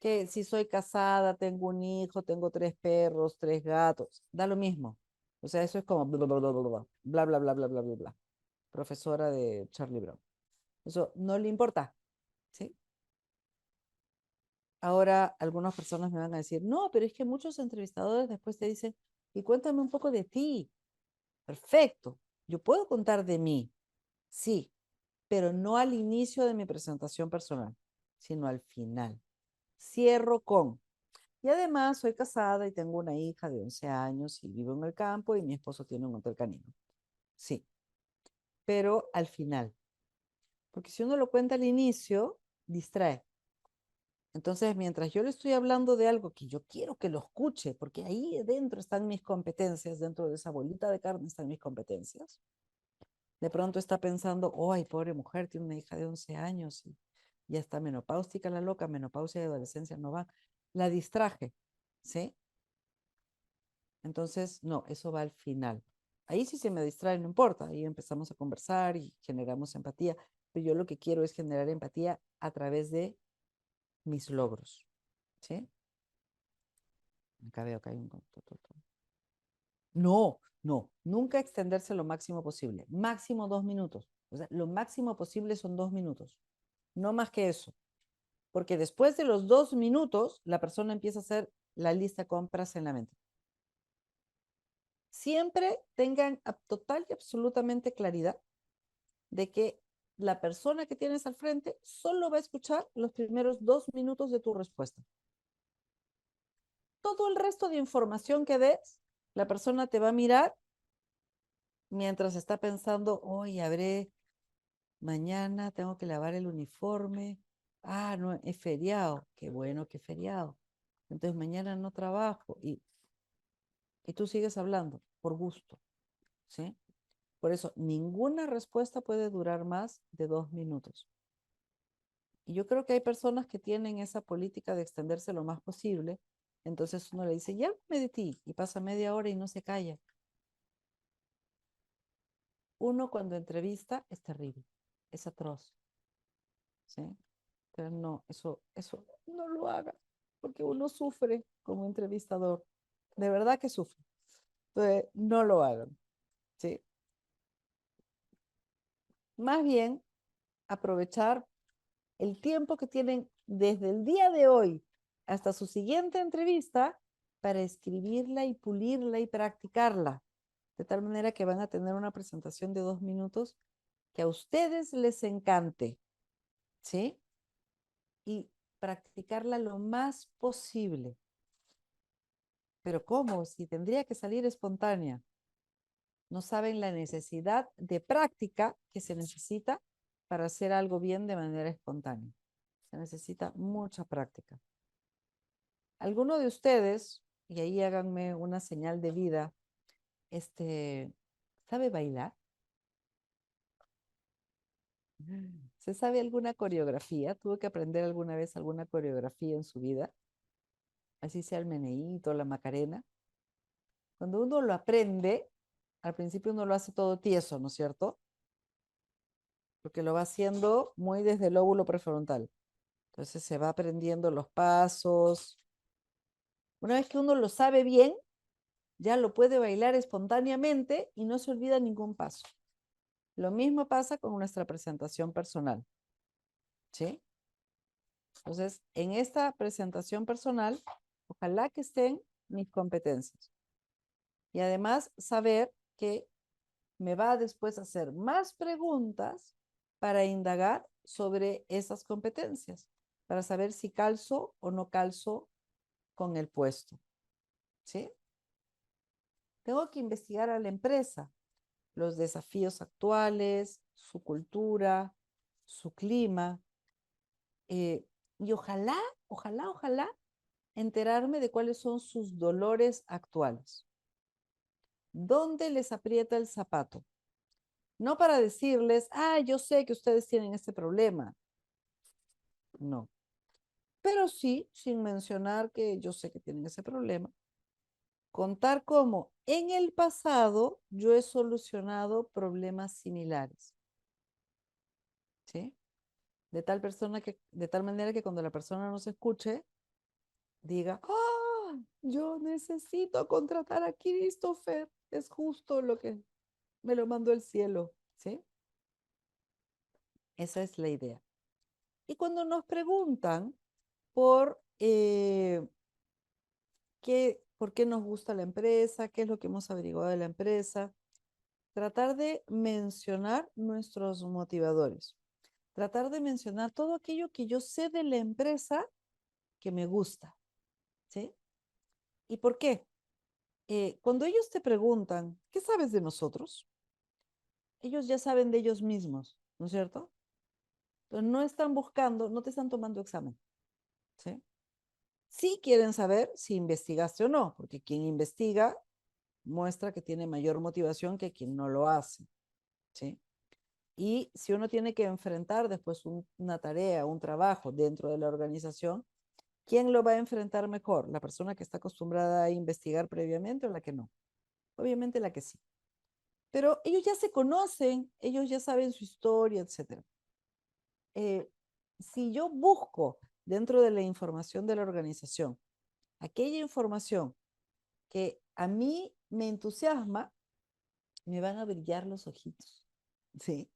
Que si soy casada, tengo un hijo, tengo 3 perros, 3 gatos, da lo mismo. O sea, eso es como bla, bla, bla, bla, bla, bla, bla, bla, bla, bla, bla, bla. Profesora de Charlie Brown. Eso no le importa, ¿sí? Ahora algunas personas me van a decir, no, pero es que muchos entrevistadores después te dicen, y cuéntame un poco de ti. Perfecto, yo puedo contar de mí, sí, pero no al inicio de mi presentación personal, sino al final. Cierro con, y además soy casada y tengo una hija de 11 años y vivo en el campo y mi esposo tiene un hotel canino. Sí, pero al final, porque si uno lo cuenta al inicio, distrae. Entonces, mientras yo le estoy hablando de algo que yo quiero que lo escuche, porque ahí dentro están mis competencias, dentro de esa bolita de carne están mis competencias, de pronto está pensando, ay, pobre mujer, tiene una hija de 11 años y ya está menopáustica la loca, menopausia y adolescencia no va. La distraje, ¿sí? Entonces, no, eso va al final. Ahí sí se me distrae, no importa, ahí empezamos a conversar y generamos empatía, pero yo lo que quiero es generar empatía a través de mis logros, ¿sí? Acá veo que hay un... No, no, nunca extenderse lo máximo posible. Máximo 2 minutos. O sea, lo máximo posible son 2 minutos. No más que eso. Porque después de los 2 minutos, la persona empieza a hacer la lista de compras en la mente. Siempre tengan total y absolutamente claridad de que la persona que tienes al frente solo va a escuchar los primeros 2 minutos de tu respuesta. Todo el resto de información que des, la persona te va a mirar mientras está pensando, hoy habré, mañana tengo que lavar el uniforme. Ah, no, es feriado. Qué bueno que es feriado. Entonces mañana no trabajo y tú sigues hablando por gusto, ¿sí? Por eso, ninguna respuesta puede durar más de 2 minutos. Y yo creo que hay personas que tienen esa política de extenderse lo más posible. Entonces uno le dice, ya me de ti, y pasa media hora y no se calla. Uno cuando entrevista es terrible, es atroz, ¿sí? Pero no, eso no lo haga, porque uno sufre como entrevistador. De verdad que sufre. Entonces, no lo hagan, ¿sí? Más bien, aprovechar el tiempo que tienen desde el día de hoy hasta su siguiente entrevista para escribirla y pulirla y practicarla, de tal manera que van a tener una presentación de 2 minutos que a ustedes les encante, ¿sí? Y practicarla lo más posible. Pero ¿cómo? Si tendría que salir espontánea. No saben la necesidad de práctica que se necesita para hacer algo bien de manera espontánea. Se necesita mucha práctica. Alguno de ustedes, y ahí háganme una señal de vida, este, ¿sabe bailar? ¿Se sabe alguna coreografía? ¿Tuvo que aprender alguna vez alguna coreografía en su vida? Así sea el meneíto, la macarena. Cuando uno lo aprende, al principio uno lo hace todo tieso, ¿no es cierto? Porque lo va haciendo muy desde el lóbulo prefrontal. Entonces se va aprendiendo los pasos. Una vez que uno lo sabe bien, ya lo puede bailar espontáneamente y no se olvida ningún paso. Lo mismo pasa con nuestra presentación personal, ¿sí? Entonces, en esta presentación personal, ojalá que estén mis competencias. Y además, saber que me va a después a hacer más preguntas para indagar sobre esas competencias, para saber si calzo o no calzo con el puesto, ¿sí? Tengo que investigar a la empresa, los desafíos actuales, su cultura, su clima, y ojalá enterarme de cuáles son sus dolores actuales. ¿Dónde les aprieta el zapato? No para decirles, ah, yo sé que ustedes tienen este problema. No. Pero sí, sin mencionar que yo sé que tienen ese problema, contar cómo en el pasado yo he solucionado problemas similares, ¿sí? De tal manera que cuando la persona nos escuche, diga, ah, yo necesito contratar a Christopher. es justo lo que me lo mandó el cielo, ¿sí? Esa es la idea. Y cuando nos preguntan por por qué nos gusta la empresa, qué es lo que hemos averiguado de la empresa, tratar de mencionar nuestros motivadores, tratar de mencionar todo aquello que yo sé de la empresa que me gusta, ¿sí? ¿Y por qué? Cuando ellos te preguntan, ¿qué sabes de nosotros? Ellos ya saben de ellos mismos, ¿no es cierto? Entonces no están buscando, no te están tomando examen, ¿sí? Sí quieren saber si investigaste o no, porque quien investiga muestra que tiene mayor motivación que quien no lo hace, ¿sí? Y si uno tiene que enfrentar después una tarea, un trabajo dentro de la organización, ¿quién lo va a enfrentar mejor? ¿La persona que está acostumbrada a investigar previamente o la que no? Obviamente la que sí. Pero ellos ya se conocen, ellos ya saben su historia, etcétera. Si yo busco dentro de la información de la organización aquella información que a mí me entusiasma, me van a brillar los ojitos, ¿sí?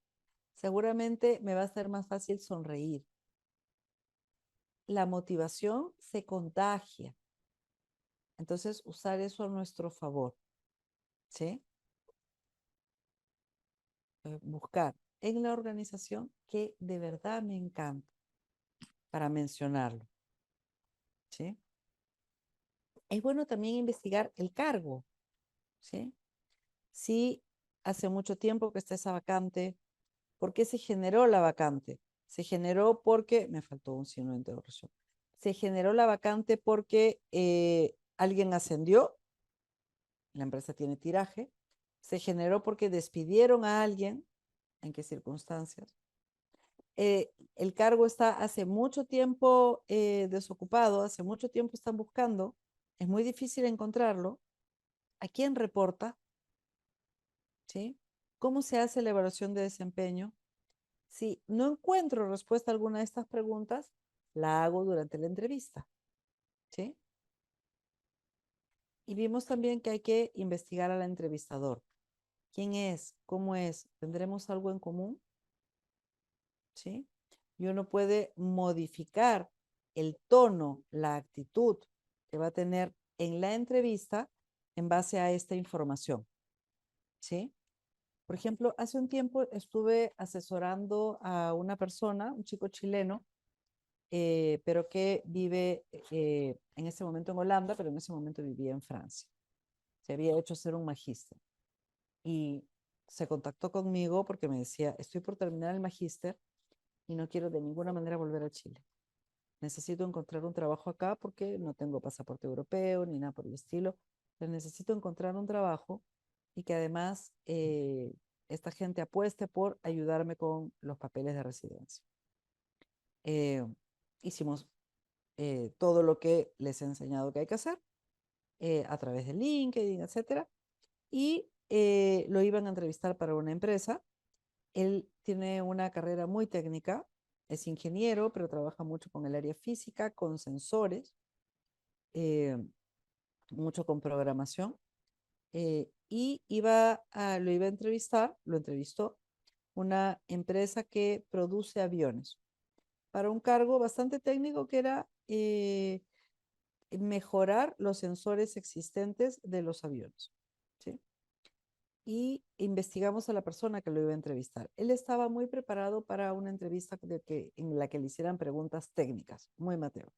Seguramente me va a ser más fácil sonreír. La motivación se contagia. Entonces, usar eso a nuestro favor, ¿sí? Buscar en la organización que de verdad me encanta para mencionarlo, ¿sí? Es bueno también investigar el cargo, ¿sí? Si hace mucho tiempo que está esa vacante, ¿por qué se generó la vacante? Se generó porque, me faltó un signo de interrogación, se generó la vacante porque alguien ascendió, la empresa tiene tiraje, se generó porque despidieron a alguien, ¿en qué circunstancias? El cargo está hace mucho tiempo desocupado, hace mucho tiempo están buscando, es muy difícil encontrarlo. ¿A quién reporta? ¿Sí? ¿Cómo se hace la evaluación de desempeño? Si no encuentro respuesta a alguna de estas preguntas, la hago durante la entrevista. ¿Sí? Y vimos también que hay que investigar al entrevistador. ¿Quién es? ¿Cómo es? ¿Tendremos algo en común? ¿Sí? Y uno puede modificar el tono, la actitud que va a tener en la entrevista en base a esta información. ¿Sí? Por ejemplo, hace un tiempo estuve asesorando a una persona, un chico chileno, pero que vive en este momento en Holanda, pero en ese momento vivía en Francia. Se había hecho hacer un magíster. Y se contactó conmigo porque me decía, estoy por terminar el magíster y no quiero de ninguna manera volver a Chile. Necesito encontrar un trabajo acá porque no tengo pasaporte europeo ni nada por el estilo. Pero necesito encontrar un trabajo y que además esta gente apueste por ayudarme con los papeles de residencia. Eh, Hicimos todo lo que les he enseñado que hay que hacer a través de LinkedIn, etcétera, y lo iban a entrevistar para una empresa. Él tiene una carrera muy técnica, es ingeniero, pero trabaja mucho con el área física, con sensores, eh, mucho con programación, y lo iba a entrevistar, lo entrevistó una empresa que produce aviones para un cargo bastante técnico que era mejorar los sensores existentes de los aviones. ¿Sí? Y investigamos a la persona que lo iba a entrevistar. Él estaba muy preparado para una entrevista en la que le hicieran preguntas técnicas, muy Mateo.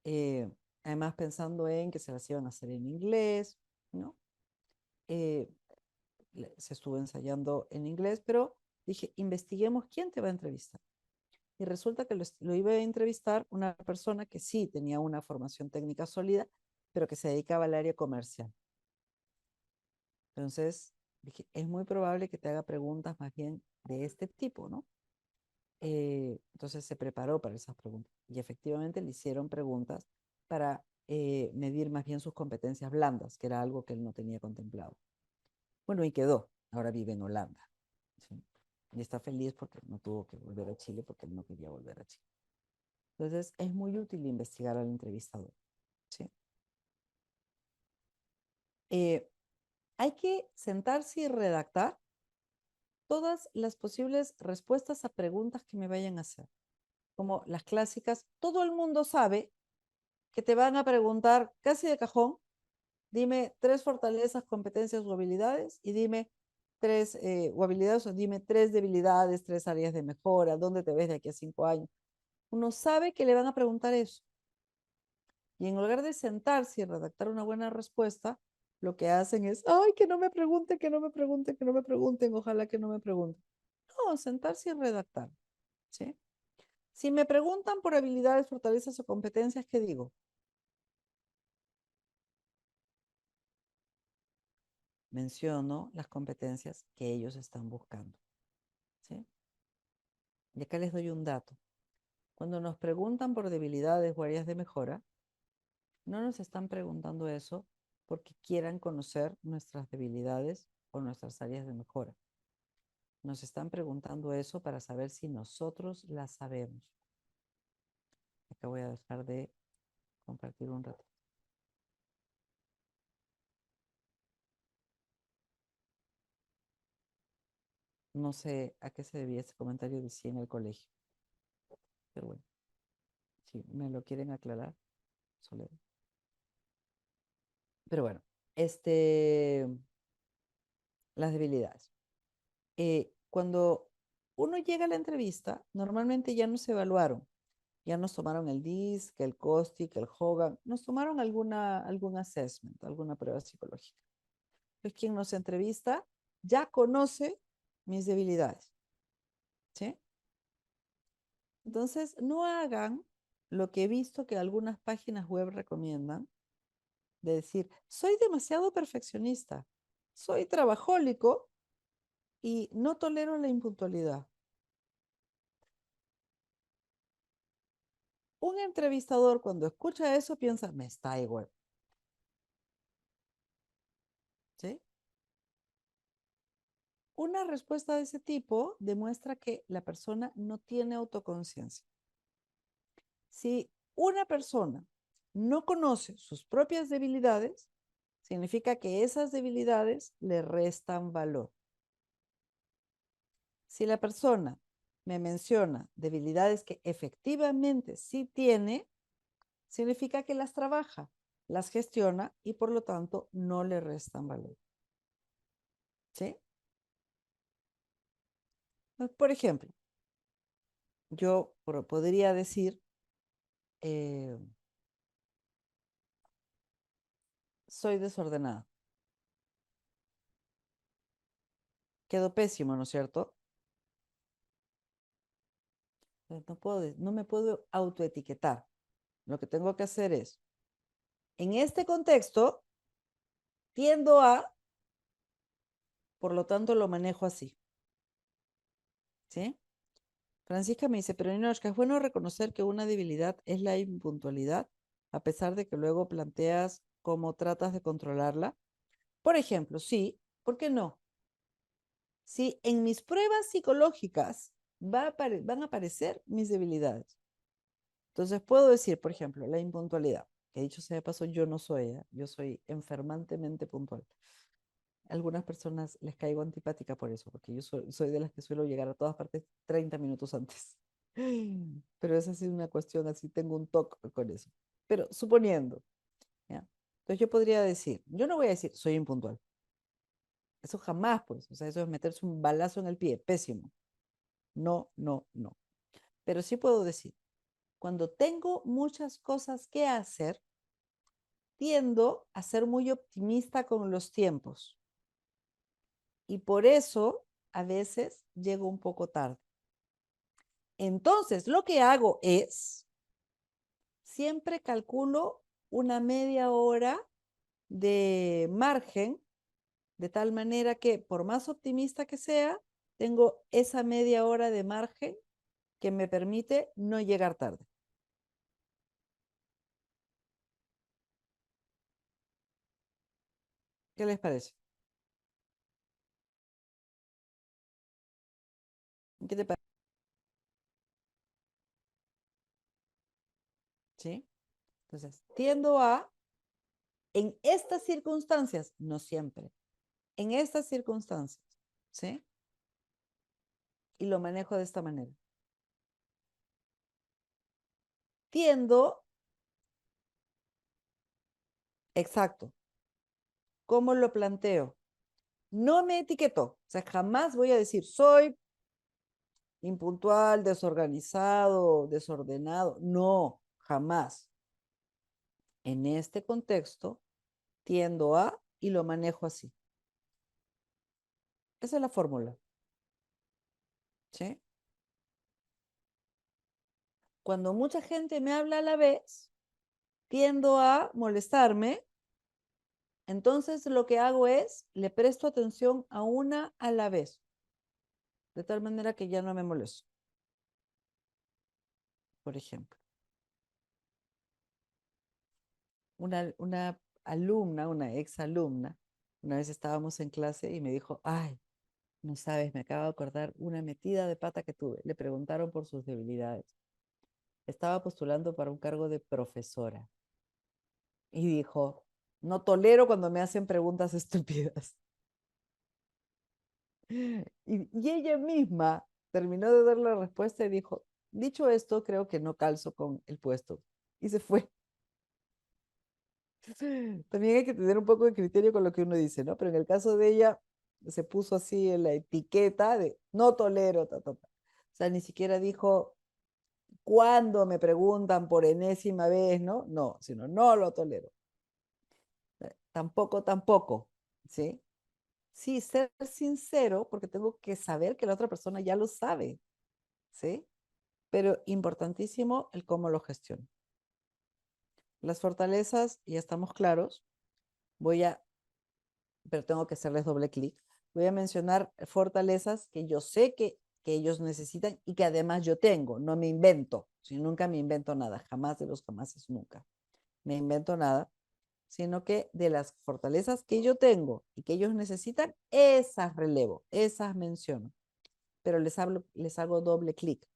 Eh, Además, pensando en que se las iban a hacer en inglés, ¿no? Eh, Se estuvo ensayando en inglés, pero dije, investiguemos quién te va a entrevistar. Y resulta que lo iba a entrevistar una persona que sí tenía una formación técnica sólida, pero que se dedicaba al área comercial. Entonces, dije, es muy probable que te haga preguntas más bien de este tipo, ¿no? Entonces se preparó para esas preguntas y efectivamente le hicieron preguntas para medir más bien sus competencias blandas, que era algo que él no tenía contemplado. Bueno, y quedó. Ahora vive en Holanda. ¿Sí? Y está feliz porque no tuvo que volver a Chile porque él no quería volver a Chile. Entonces, es muy útil investigar al entrevistador. ¿Sí? Eh, hay que sentarse y redactar todas las posibles respuestas a preguntas que me vayan a hacer. Como las clásicas, todo el mundo sabe que te van a preguntar casi de cajón, dime 3 fortalezas, competencias o habilidades y dime o habilidades o dime 3 debilidades, 3 áreas de mejora, dónde te ves de aquí a 5 años. Uno sabe que le van a preguntar eso. Y en lugar de sentarse y redactar una buena respuesta, lo que hacen es, ay, que no me pregunten, que no me pregunten, que no me pregunten, ojalá que no me pregunten. No, sentarse y redactar, ¿sí? Si me preguntan por habilidades, fortalezas o competencias, ¿qué digo? Menciono las competencias que ellos están buscando, ¿sí? Y acá les doy un dato. Cuando nos preguntan por debilidades o áreas de mejora, no nos están preguntando eso porque quieran conocer nuestras debilidades o nuestras áreas de mejora. Nos están preguntando eso para saber si nosotros las sabemos. Acá voy a dejar de compartir un rato. No sé a qué se debía ese comentario de sí en el colegio, pero bueno, si me lo quieren aclarar, Soledad. Pero bueno, las debilidades. Cuando uno llega a la entrevista, normalmente ya nos evaluaron, ya nos tomaron el DISC, el COSTIC, el Hogan, nos tomaron algún assessment, alguna prueba psicológica. Pues quien nos entrevista ya conoce mis debilidades, ¿sí? Entonces, no hagan lo que he visto que algunas páginas web recomiendan, de decir, soy demasiado perfeccionista, soy trabajólico y no tolero la impuntualidad. Un entrevistador cuando escucha eso piensa, me está igual, ¿sí? Una respuesta de ese tipo demuestra que la persona no tiene autoconciencia. Si una persona no conoce sus propias debilidades, significa que esas debilidades le restan valor. Si la persona me menciona debilidades que efectivamente sí tiene, significa que las trabaja, las gestiona y por lo tanto no le restan valor. ¿Sí? Por ejemplo, yo podría decir, eh, soy desordenada. Quedó pésimo, ¿no es cierto? No me puedo autoetiquetar. Lo que tengo que hacer es, en este contexto, tiendo a, por lo tanto lo manejo así. ¿Sí? Francisca me dice, pero Ninochka, es bueno reconocer que una debilidad es la impuntualidad, a pesar de que luego planteas cómo tratas de controlarla. Por ejemplo, sí, ¿por qué no? Si en mis pruebas psicológicas van a aparecer mis debilidades. Entonces puedo decir, por ejemplo, la impuntualidad, que dicho sea de paso, yo no soy ella, yo soy enfermantemente puntual. A algunas personas les caigo antipática por eso, porque yo soy de las que suelo llegar a todas partes 30 minutos antes. Pero esa sí es una cuestión, así tengo un toque con eso. Pero suponiendo, ¿ya? Entonces yo podría decir, yo no voy a decir soy impuntual. Eso jamás, pues, o sea, eso es meterse un balazo en el pie, pésimo. No, no, no. Pero sí puedo decir, cuando tengo muchas cosas que hacer, tiendo a ser muy optimista con los tiempos. Y por eso a veces llego un poco tarde. Entonces, lo que hago es, siempre calculo una media hora de margen, de tal manera que por más optimista que sea, tengo esa media hora de margen que me permite no llegar tarde. ¿Qué les parece? ¿Qué te parece? ¿Sí? Entonces, tiendo a, en estas circunstancias, no siempre, en estas circunstancias, ¿sí? Y lo manejo de esta manera. Tiendo, exacto, ¿cómo lo planteo? No me etiqueto, o sea, jamás voy a decir soy impuntual, desorganizado, desordenado. No, jamás. En este contexto, tiendo a y lo manejo así. Esa es la fórmula, ¿sí? Cuando mucha gente me habla a la vez, tiendo a molestarme. Entonces lo que hago es, le presto atención a una a la vez, de tal manera que ya no me molesto. Por ejemplo, una alumna, una ex alumna, una vez estábamos en clase y me dijo, ay, no sabes, me acabo de acordar una metida de pata que tuve. Le preguntaron por sus debilidades. Estaba postulando para un cargo de profesora y dijo, no tolero cuando me hacen preguntas estúpidas. Y ella misma terminó de dar la respuesta y dijo, dicho esto, creo que no calzo con el puesto. Y se fue. También hay que tener un poco de criterio con lo que uno dice, ¿no? Pero en el caso de ella, se puso así en la etiqueta de no tolero, ta, ta, ta. O sea, ni siquiera dijo, cuando me preguntan por enésima vez, ¿no? No, sino no lo tolero. Tampoco, tampoco, ¿sí? Sí, ser sincero, porque tengo que saber que la otra persona ya lo sabe, ¿sí? Pero importantísimo el cómo lo gestiono. Las fortalezas, ya estamos claros, voy a, pero tengo que hacerles doble clic. Voy a mencionar fortalezas que yo sé que ellos necesitan y que además yo tengo, no me invento, si nunca me invento nada, jamás de los jamases nunca me invento nada, sino que de las fortalezas que yo tengo y que ellos necesitan, esas relevo, esas menciono, pero les hago doble clic.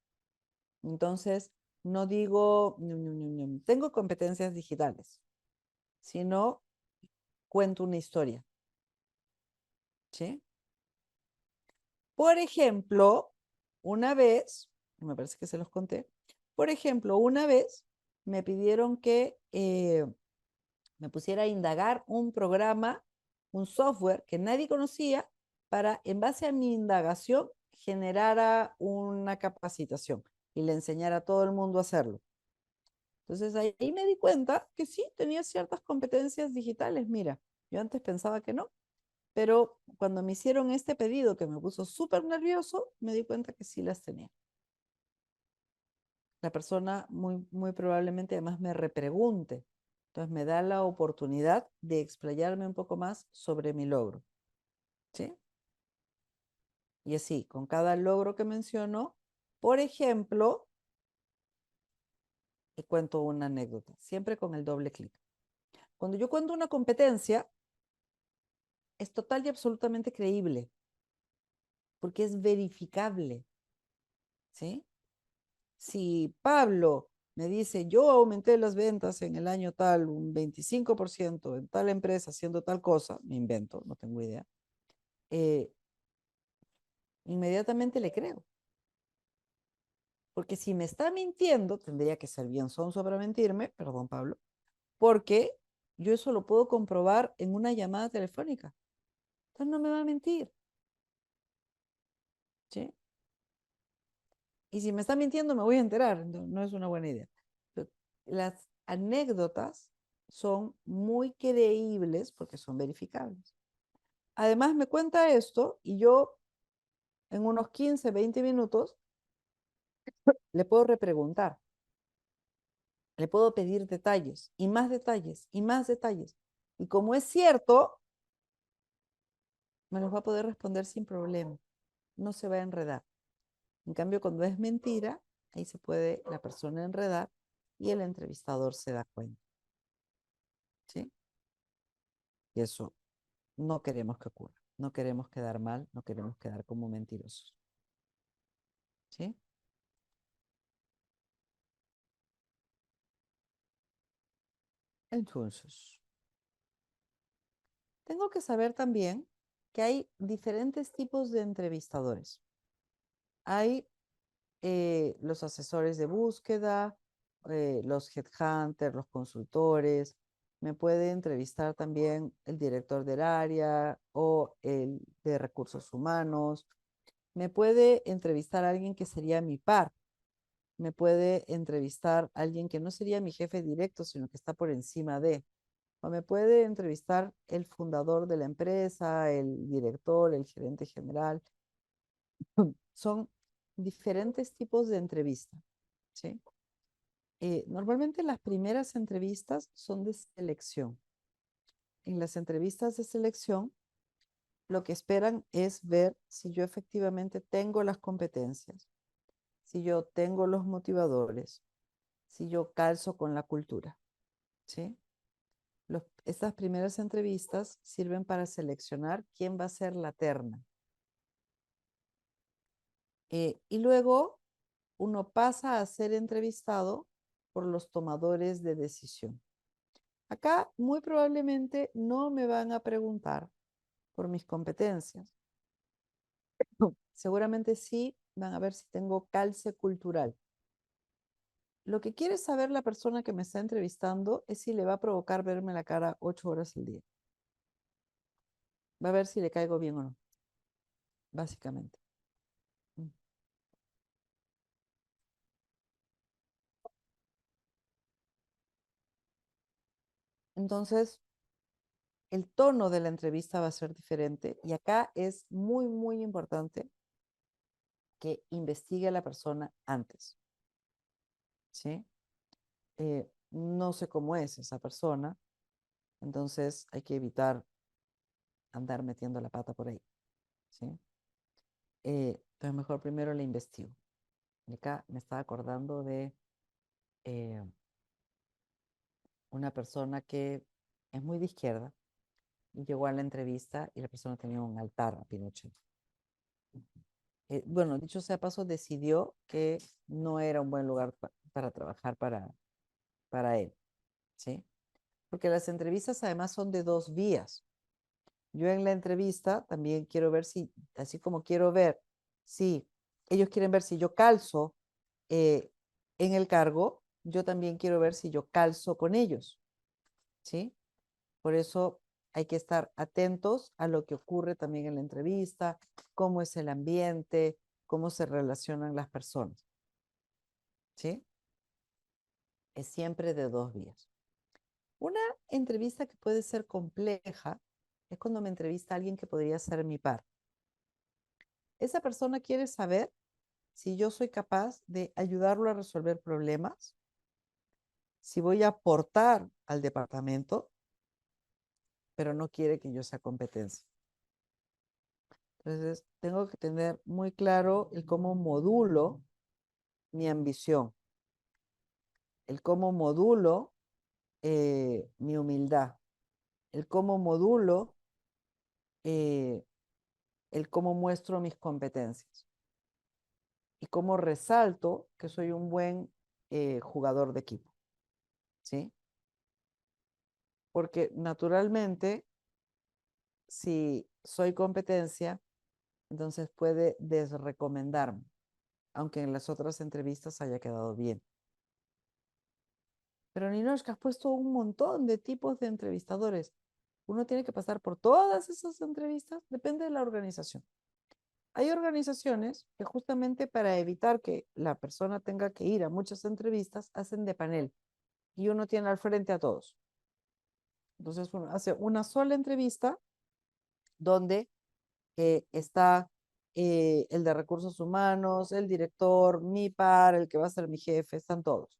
Entonces, no digo, tengo competencias digitales, sino cuento una historia, ¿sí? Por ejemplo, una vez, me parece que se los conté, por ejemplo, una vez me pidieron que me pusiera a indagar un programa, un software que nadie conocía para, en base a mi indagación, generara una capacitación y le enseñara a todo el mundo a hacerlo. Entonces ahí me di cuenta que sí, tenía ciertas competencias digitales. Mira, yo antes pensaba que no, pero cuando me hicieron este pedido que me puso súper nervioso, me di cuenta que sí las tenía. La persona muy, muy probablemente además me repregunte. Entonces me da la oportunidad de explayarme un poco más sobre mi logro. ¿Sí? Y así, con cada logro que menciono, por ejemplo, cuento una anécdota, siempre con el doble clic. Cuando yo cuento una competencia, es total y absolutamente creíble, porque es verificable. ¿Sí? Si Pablo me dice, yo aumenté las ventas en el año tal, un 25% en tal empresa haciendo tal cosa, me invento, no tengo idea, eh, inmediatamente le creo. Porque si me está mintiendo, tendría que ser bien sonso para mentirme, perdón Pablo, porque yo eso lo puedo comprobar en una llamada telefónica. Entonces no me va a mentir, ¿sí? Y si me está mintiendo, me voy a enterar. No, no es una buena idea. Pero las anécdotas son muy creíbles porque son verificables. Además, me cuenta esto y yo en unos 15, 20 minutos le puedo repreguntar, le puedo pedir detalles y más detalles y más detalles. Y como es cierto, me los va a poder responder sin problema. No se va a enredar. En cambio, cuando es mentira, ahí se puede la persona enredar y el entrevistador se da cuenta. ¿Sí? Y eso no queremos que ocurra. No queremos quedar mal, no queremos quedar como mentirosos. ¿Sí? Entonces, tengo que saber también que hay diferentes tipos de entrevistadores. Hay los asesores de búsqueda, los headhunters, los consultores. Me puede entrevistar también el director del área o el de recursos humanos. Me puede entrevistar a alguien que sería mi par. Me puede entrevistar a alguien que no sería mi jefe directo, sino que está por encima de. O me puede entrevistar el fundador de la empresa, el director, el gerente general. Son diferentes tipos de entrevista, ¿sí? Normalmente las primeras entrevistas son de selección. En las entrevistas de selección, lo que esperan es ver si yo efectivamente tengo las competencias, si yo tengo los motivadores, si yo calzo con la cultura, ¿sí? Estas primeras entrevistas sirven para seleccionar quién va a ser la terna. Y luego uno pasa a ser entrevistado por los tomadores de decisión. Acá muy probablemente no me van a preguntar por mis competencias. Seguramente sí van a ver si tengo calce cultural. Lo que quiere saber la persona que me está entrevistando es si le va a provocar verme la cara 8 horas al día. Va a ver si le caigo bien o no, básicamente. Mm. Entonces, el tono de la entrevista va a ser diferente y acá es muy, muy importante que investigue a la persona antes, ¿sí? No sé cómo es esa persona, entonces hay que evitar andar metiendo la pata por ahí, ¿sí? Entonces mejor primero la investigo. Y acá me estaba acordando de eh, una persona que es muy de izquierda y llegó a la entrevista y la persona tenía un altar a Pinochet. Bueno, dicho sea paso, decidió que no era un buen lugar para trabajar para él, ¿sí? Porque las entrevistas además son de dos vías. Yo en la entrevista también quiero ver si, así como quiero ver si ellos quieren ver si yo calzo eh, en el cargo, yo también quiero ver si yo calzo con ellos, ¿sí? Por eso hay que estar atentos a lo que ocurre también en la entrevista, cómo es el ambiente, cómo se relacionan las personas, ¿sí? Es siempre de dos vías. Una entrevista que puede ser compleja es cuando me entrevista alguien que podría ser mi par. Esa persona quiere saber si yo soy capaz de ayudarlo a resolver problemas, si voy a aportar al departamento, pero no quiere que yo sea competencia. Entonces, tengo que tener muy claro el cómo modulo mi ambición, el cómo modulo mi humildad, el cómo modulo, eh, el cómo muestro mis competencias y cómo resalto que soy un buen jugador de equipo, ¿sí? Porque naturalmente, si soy competencia, entonces puede desrecomendarme, aunque en las otras entrevistas haya quedado bien. Pero Ninochka, has puesto un montón de tipos de entrevistadores. Uno tiene que pasar por todas esas entrevistas, depende de la organización. Hay organizaciones que justamente para evitar que la persona tenga que ir a muchas entrevistas, hacen de panel y uno tiene al frente a todos. Entonces uno hace una sola entrevista donde está el de recursos humanos, el director, mi par, el que va a ser mi jefe, están todos.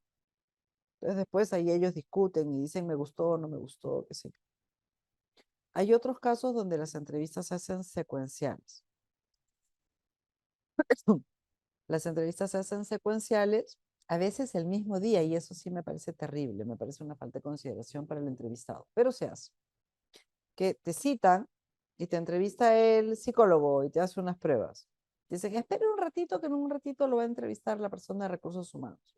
Entonces después ahí ellos discuten y dicen me gustó, no me gustó, qué sé yo. Hay otros casos donde las entrevistas se hacen secuenciales. Las entrevistas se hacen secuenciales, a veces el mismo día, y eso sí me parece terrible, me parece una falta de consideración para el entrevistado, pero se hace. Que te citan y te entrevista el psicólogo y te hace unas pruebas. Dicen, espere un ratito, que en un ratito lo va a entrevistar la persona de recursos humanos.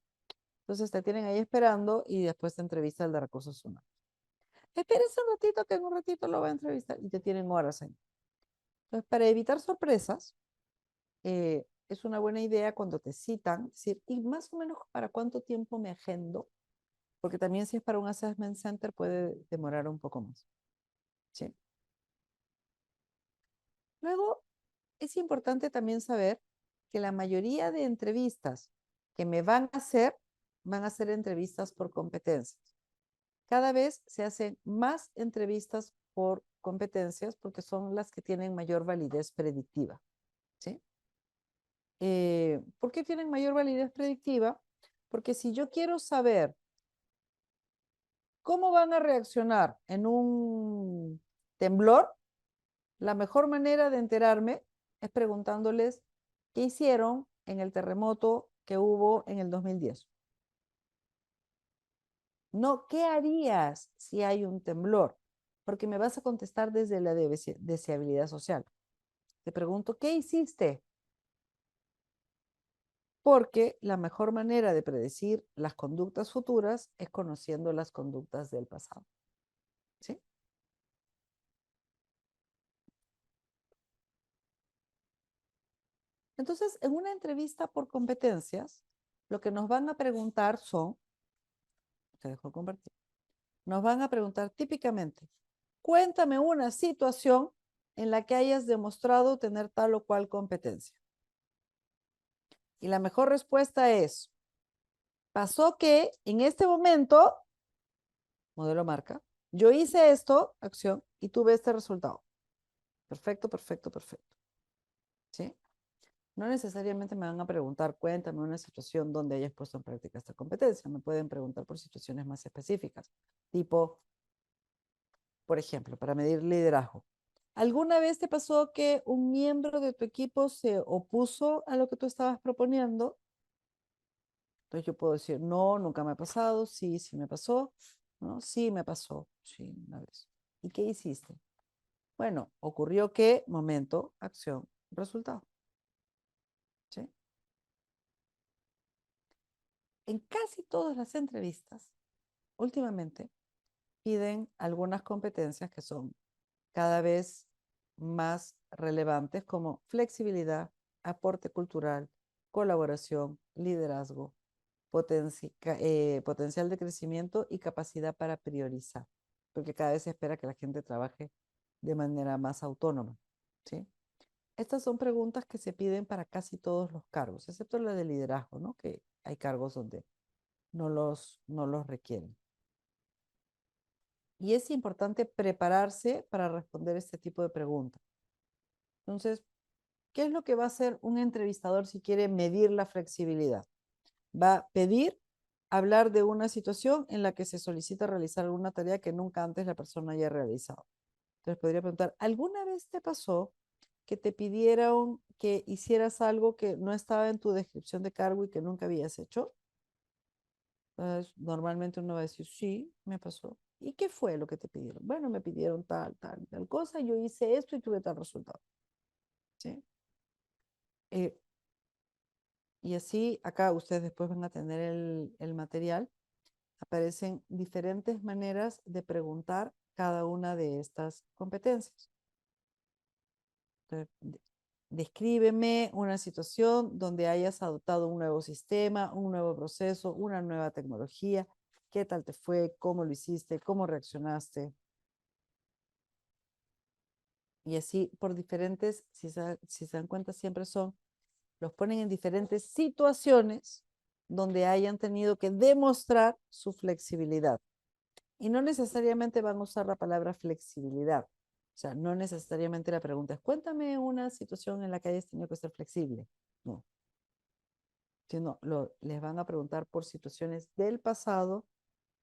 Entonces te tienen ahí esperando y después te entrevista el de recursos humanos. Espérese un ratito, que en un ratito lo va a entrevistar y te tienen horas ahí. Entonces, para evitar sorpresas, es una buena idea cuando te citan, decir, ¿y más o menos para cuánto tiempo me agendo? Porque también si es para un assessment center puede demorar un poco más. ¿Sí? Luego, es importante también saber que la mayoría de entrevistas que me van a ser entrevistas por competencias. Cada vez se hacen más entrevistas por competencias porque son las que tienen mayor validez predictiva. ¿Sí? ¿Por qué tienen mayor validez predictiva? Porque si yo quiero saber cómo van a reaccionar en un temblor, la mejor manera de enterarme es preguntándoles qué hicieron en el terremoto que hubo en el 2010. No, ¿qué harías si hay un temblor? Porque me vas a contestar desde la deseabilidad social. Te pregunto, ¿qué hiciste? Porque la mejor manera de predecir las conductas futuras es conociendo las conductas del pasado. ¿Sí? Entonces, en una entrevista por competencias, lo que nos van a preguntar son, te dejo compartir, nos van a preguntar típicamente, cuéntame una situación en la que hayas demostrado tener tal o cual competencia. Y la mejor respuesta es, pasó que en este momento, modelo marca, yo hice esto, acción, y tuve este resultado. Perfecto, perfecto, perfecto. ¿Sí? No necesariamente me van a preguntar, cuéntame una situación donde hayas puesto en práctica esta competencia. Me pueden preguntar por situaciones más específicas, tipo, por ejemplo, para medir liderazgo. ¿Alguna vez te pasó que un miembro de tu equipo se opuso a lo que tú estabas proponiendo? Entonces yo puedo decir, no, nunca me ha pasado, sí, sí me pasó, ¿no? Sí me pasó, sí, una vez. ¿Y qué hiciste? Bueno, ocurrió que, momento, acción, resultado. ¿Sí? En casi todas las entrevistas, últimamente, piden algunas competencias que son cada vez más relevantes como flexibilidad, aporte cultural, colaboración, liderazgo, potencial de crecimiento y capacidad para priorizar, porque cada vez se espera que la gente trabaje de manera más autónoma. ¿Sí? Estas son preguntas que se piden para casi todos los cargos, excepto la de liderazgo, ¿no? Que hay cargos donde no los requieren. Y es importante prepararse para responder este tipo de preguntas. Entonces, ¿qué es lo que va a hacer un entrevistador si quiere medir la flexibilidad? Va a pedir hablar de una situación en la que se solicita realizar alguna tarea que nunca antes la persona haya realizado. Entonces podría preguntar, ¿alguna vez te pasó que te pidieron que hicieras algo que no estaba en tu descripción de cargo y que nunca habías hecho? Entonces, normalmente uno va a decir, sí, me pasó. ¿Y qué fue lo que te pidieron? Bueno, me pidieron tal cosa, yo hice esto y tuve tal resultado. ¿Sí? Eh, y así, acá ustedes después van a tener el material. Aparecen diferentes maneras de preguntar cada una de estas competencias. Entonces, descríbeme una situación donde hayas adoptado un nuevo sistema, un nuevo proceso, una nueva tecnología. ¿Qué tal te fue? ¿Cómo lo hiciste? ¿Cómo reaccionaste? Y así por diferentes, si se dan cuenta, siempre los ponen en diferentes situaciones donde hayan tenido que demostrar su flexibilidad. Y no necesariamente van a usar la palabra flexibilidad. O sea, no necesariamente la pregunta es, cuéntame una situación en la que hayas tenido que ser flexible. No, sino les van a preguntar por situaciones del pasado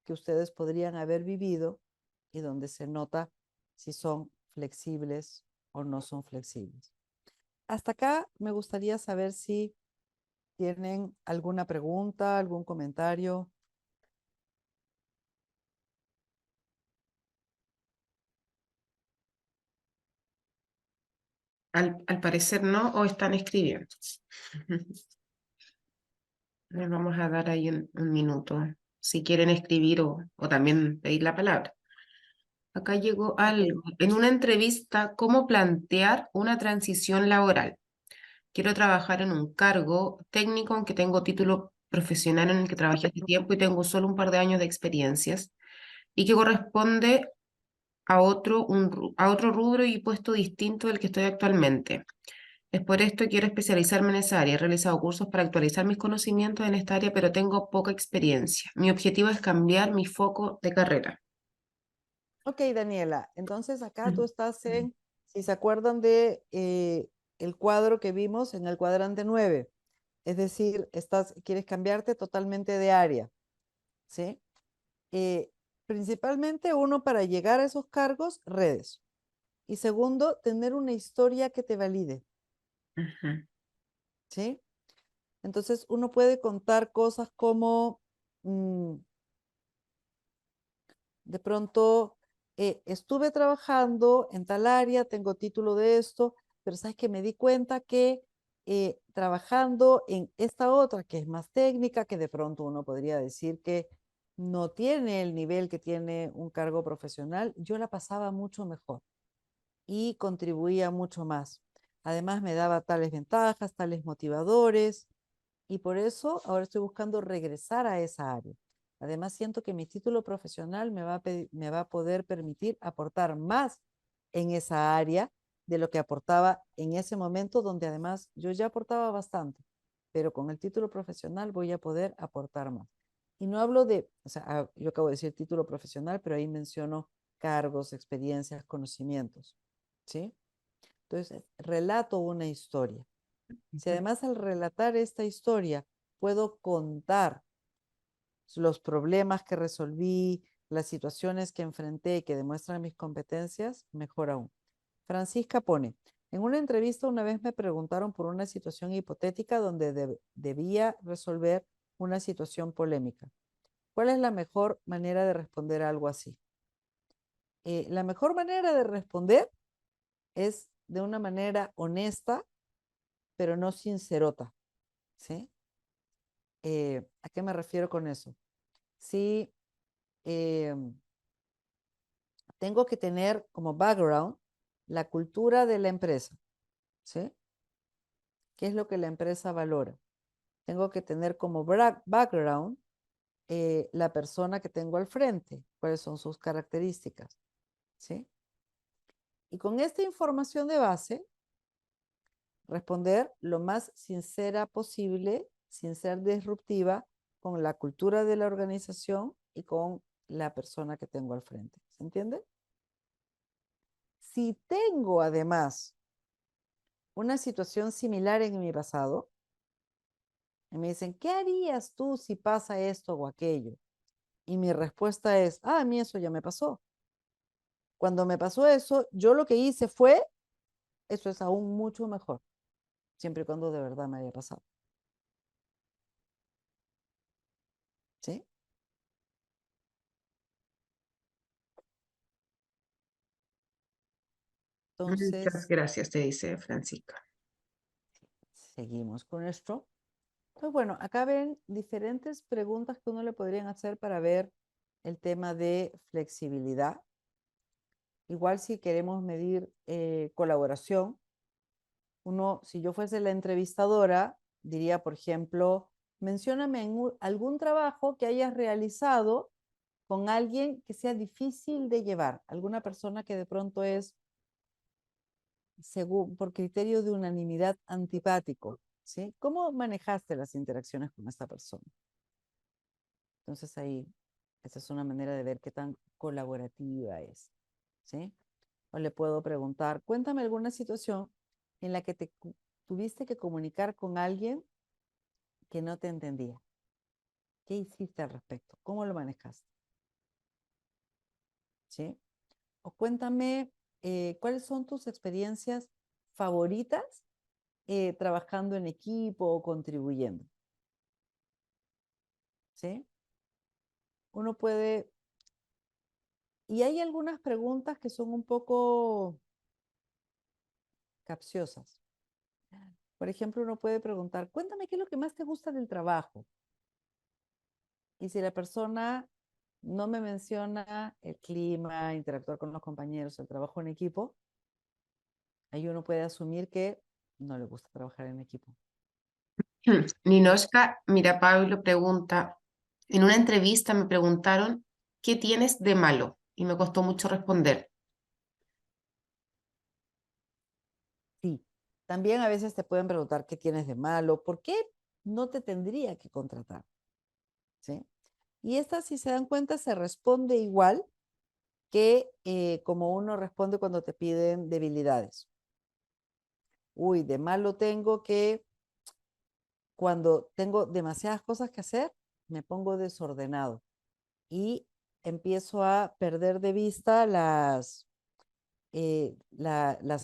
que ustedes podrían haber vivido y donde se nota si son flexibles o no son flexibles. Hasta acá me gustaría saber si tienen alguna pregunta, algún comentario. Al parecer no, o están escribiendo. Les vamos a dar ahí un minuto, si quieren escribir o también pedir la palabra. Acá llegó Ok. algo. En una entrevista, ¿cómo plantear una transición laboral? Quiero trabajar en un cargo técnico, aunque tengo título profesional en el que trabajé hace tiempo y tengo solo un par de años de experiencias, y que corresponde a a otro rubro y puesto distinto del que estoy actualmente. Es por esto que quiero especializarme en esa área. He realizado cursos para actualizar mis conocimientos en esta área, pero tengo poca experiencia. Mi objetivo es cambiar mi foco de carrera. Ok, Daniela, entonces acá tú Ujú. estás en, si se acuerdan de el cuadro que vimos en el cuadrante 9, es decir, quieres cambiarte totalmente de área, ¿sí? Eh, Principalmente uno para llegar a esos cargos, redes. Y segundo, tener una historia que te valide, Ujú. ¿sí? Entonces uno puede contar cosas como, mm, de pronto, estuve trabajando en tal área, tengo título de esto, pero sabes que me di cuenta que trabajando en esta otra, que es más técnica, que de pronto uno podría decir que no tiene el nivel que tiene un cargo profesional, yo la pasaba mucho mejor y contribuía mucho más. Además, me daba tales ventajas, tales motivadores, y por eso ahora estoy buscando regresar a esa área. Además, siento que mi título profesional me va a poder permitir aportar más en esa área de lo que aportaba en ese momento, donde además yo ya aportaba bastante, pero con el título profesional voy a poder aportar más. Y no hablo de, o sea, yo acabo de decir título profesional, pero ahí menciono cargos, experiencias, conocimientos, ¿sí? Entonces, relato una historia. Si además al relatar esta historia puedo contar los problemas que resolví, las situaciones que enfrenté que demuestran mis competencias, mejor aún. Francisca pone, en una entrevista una vez me preguntaron por una situación hipotética donde debía resolver una situación polémica. ¿Cuál es la mejor manera de responder a algo así? La mejor manera de responder es de una manera honesta, pero no sincerota, ¿sí? ¿A qué me refiero con eso? Sí, eh, tengo que tener como background la cultura de la empresa, ¿sí? ¿Qué es lo que la empresa valora? Tengo que tener como background la persona que tengo al frente, cuáles son sus características, ¿sí? Y con esta información de base, responder lo más sincera posible, sin ser disruptiva, con la cultura de la organización y con la persona que tengo al frente. ¿Se entiende? Si tengo además una situación similar en mi pasado, y me dicen, ¿qué harías tú si pasa esto o aquello? Y mi respuesta es, a mí eso ya me pasó. Cuando me pasó eso, yo lo que hice fue, eso es aún mucho mejor, siempre y cuando de verdad me haya pasado. ¿Sí? Muchas Entonces, gracias, te dice Francisca. seguimos con esto. Pues bueno, acá ven diferentes preguntas que uno le podrían hacer para ver el tema de flexibilidad. Igual si queremos medir colaboración, uno, si yo fuese la entrevistadora, diría, por ejemplo, mencióname algún trabajo que hayas realizado con alguien que sea difícil de llevar, alguna persona que de pronto es, según, por criterio de unanimidad, antipático, ¿sí? ¿Cómo manejaste las interacciones con esta persona? Entonces ahí, esa es una manera de ver qué tan colaborativa es, ¿sí? O le puedo preguntar, cuéntame alguna situación en la que tuviste que comunicar con alguien que no te entendía. ¿Qué hiciste al respecto? ¿Cómo lo manejaste? ¿Sí? O cuéntame cuáles son tus experiencias favoritas trabajando en equipo o contribuyendo. ¿Sí? Uno puede, y hay algunas preguntas que son un poco capciosas. Por ejemplo, uno puede preguntar, cuéntame qué es lo que más te gusta del trabajo. Y si la persona no me menciona el clima, interactuar con los compañeros, el trabajo en equipo, ahí uno puede asumir que no le gusta trabajar en equipo. Ninoshka, mira, Pablo pregunta, en una entrevista me preguntaron, ¿qué tienes de malo? Y me costó mucho responder. Sí, también a veces te pueden preguntar qué tienes de malo, por qué no te tendría que contratar, ¿sí? Y esta, si se dan cuenta, se responde igual que como uno responde cuando te piden debilidades. Uy, de malo tengo que cuando tengo demasiadas cosas que hacer, me pongo desordenado y empiezo a perder de vista las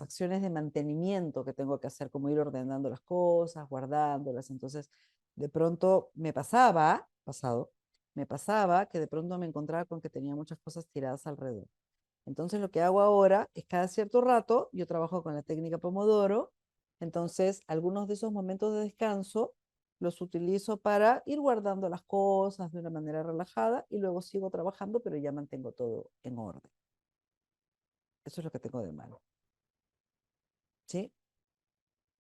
acciones de mantenimiento que tengo que hacer, como ir ordenando las cosas, guardándolas. Entonces, de pronto me pasaba que de pronto me encontraba con que tenía muchas cosas tiradas alrededor. Entonces, lo que hago ahora es cada cierto rato, yo trabajo con la técnica Pomodoro, entonces algunos de esos momentos de descanso los utilizo para ir guardando las cosas de una manera relajada y luego sigo trabajando, pero ya mantengo todo en orden. Eso es lo que tengo de malo. ¿Sí?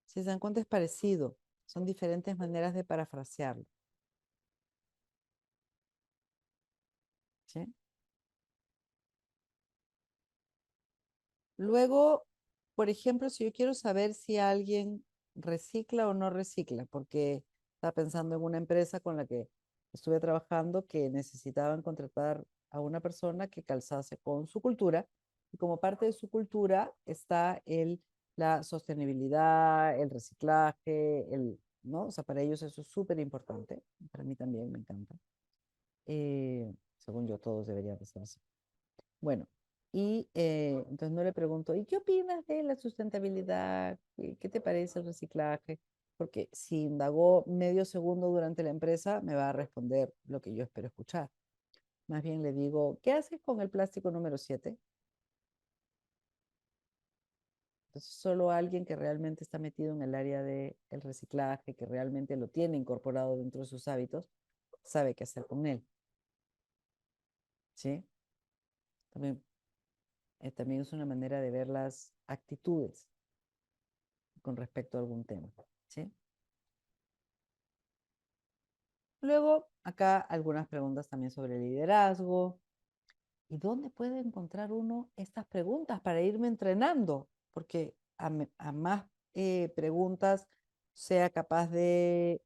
Si se dan cuenta es parecido, son diferentes maneras de parafrasearlo. ¿Sí? Luego, por ejemplo, si yo quiero saber si alguien recicla o no recicla, porque estaba pensando en una empresa con la que estuve trabajando que necesitaban contratar a una persona que calzase con su cultura, y como parte de su cultura está la sostenibilidad, el reciclaje, ¿no? O sea, para ellos eso es súper importante, para mí también me encanta. Según yo, todos deberían de ser así. Bueno, y entonces no le pregunto, ¿y qué opinas de la sustentabilidad? ¿Qué te parece el reciclaje? Porque si indagó medio segundo durante la empresa, me va a responder lo que yo espero escuchar. Más bien le digo, ¿qué haces con el plástico número 7? Entonces, solo alguien que realmente está metido en el área del reciclaje, que realmente lo tiene incorporado dentro de sus hábitos, sabe qué hacer con él. ¿Sí? También, también es una manera de ver las actitudes con respecto a algún tema. ¿Sí? Luego, acá algunas preguntas también sobre liderazgo. ¿Y dónde puede encontrar uno estas preguntas para irme entrenando? Porque a más preguntas sea capaz de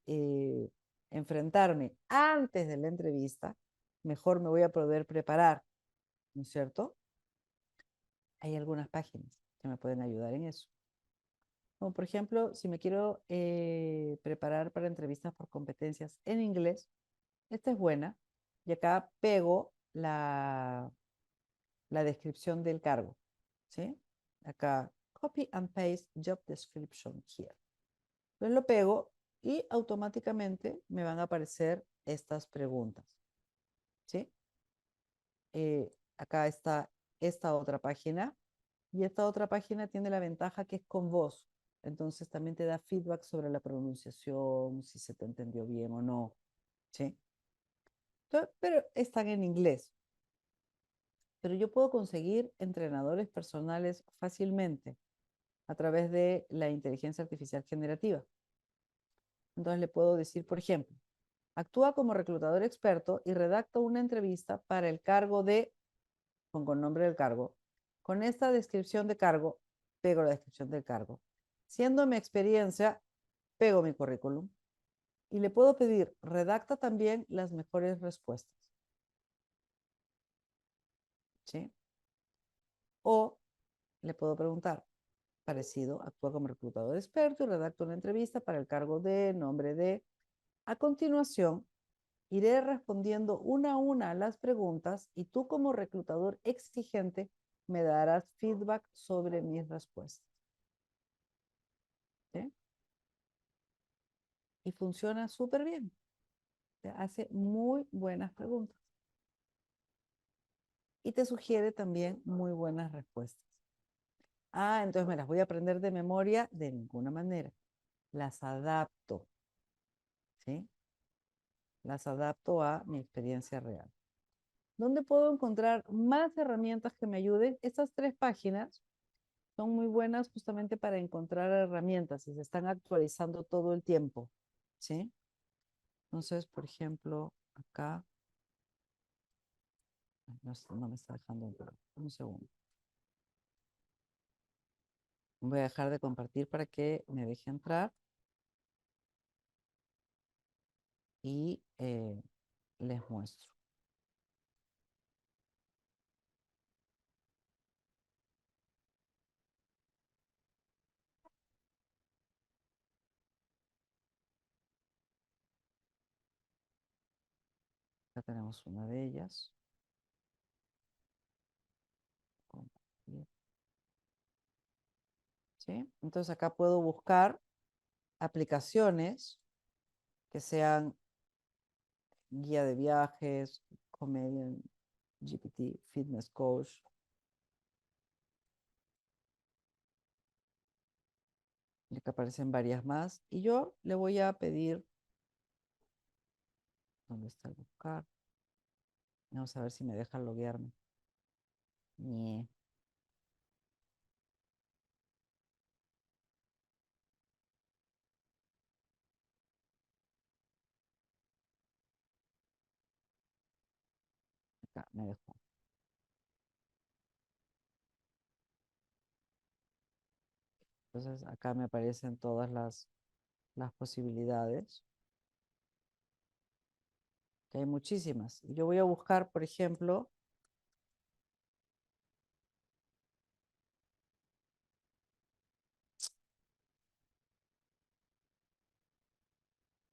enfrentarme antes de la entrevista, mejor me voy a poder preparar, ¿no es cierto? Hay algunas páginas que me pueden ayudar en eso. Como por ejemplo, si me quiero preparar para entrevistas por competencias en inglés, esta es buena. Y acá pego la descripción del cargo. ¿Sí? Acá, copy and paste job description here. Entonces lo pego y automáticamente me van a aparecer estas preguntas. ¿Sí? Acá está esta otra página. Y esta otra página tiene la ventaja que es con voz. Entonces también te da feedback sobre la pronunciación, si se te entendió bien o no. ¿Sí? Entonces, pero están en inglés. Pero yo puedo conseguir entrenadores personales fácilmente a través de la inteligencia artificial generativa. Entonces le puedo decir, por ejemplo, actúa como reclutador experto y redacta una entrevista para el cargo de, pongo el nombre del cargo, con esta descripción de cargo, pego la descripción del cargo. Siendo mi experiencia, pego mi currículum y le puedo pedir, redacta también las mejores respuestas. ¿Sí? O le puedo preguntar, parecido, actúa como reclutador experto y redacta una entrevista para el cargo de, nombre de. A continuación, iré respondiendo una a una las preguntas y tú como reclutador exigente me darás feedback sobre mis respuestas. ¿Sí? Y funciona súper bien. Te hace muy buenas preguntas. Y te sugiere también muy buenas respuestas. Ah, entonces me las voy a aprender de memoria de ninguna manera. Las adapto. ¿Sí? Las adapto a mi experiencia real. ¿Dónde puedo encontrar más herramientas que me ayuden? Estas 3 páginas son muy buenas justamente para encontrar herramientas y se están actualizando todo el tiempo, ¿sí? Entonces, por ejemplo, acá, no me está dejando entrar. Un segundo. Voy a dejar de compartir para que me deje entrar y les muestro. Acá tenemos una de ellas. Compartir. ¿Sí? Entonces acá puedo buscar aplicaciones que sean guía de viajes, Comedian, GPT, Fitness Coach. Y acá aparecen varias más. Y yo le voy a pedir, ¿dónde está el buscar? Vamos a ver si me deja loguearme. Ñe. Acá me dejó. Entonces acá me aparecen todas las posibilidades, que hay muchísimas. Y yo voy a buscar, por ejemplo,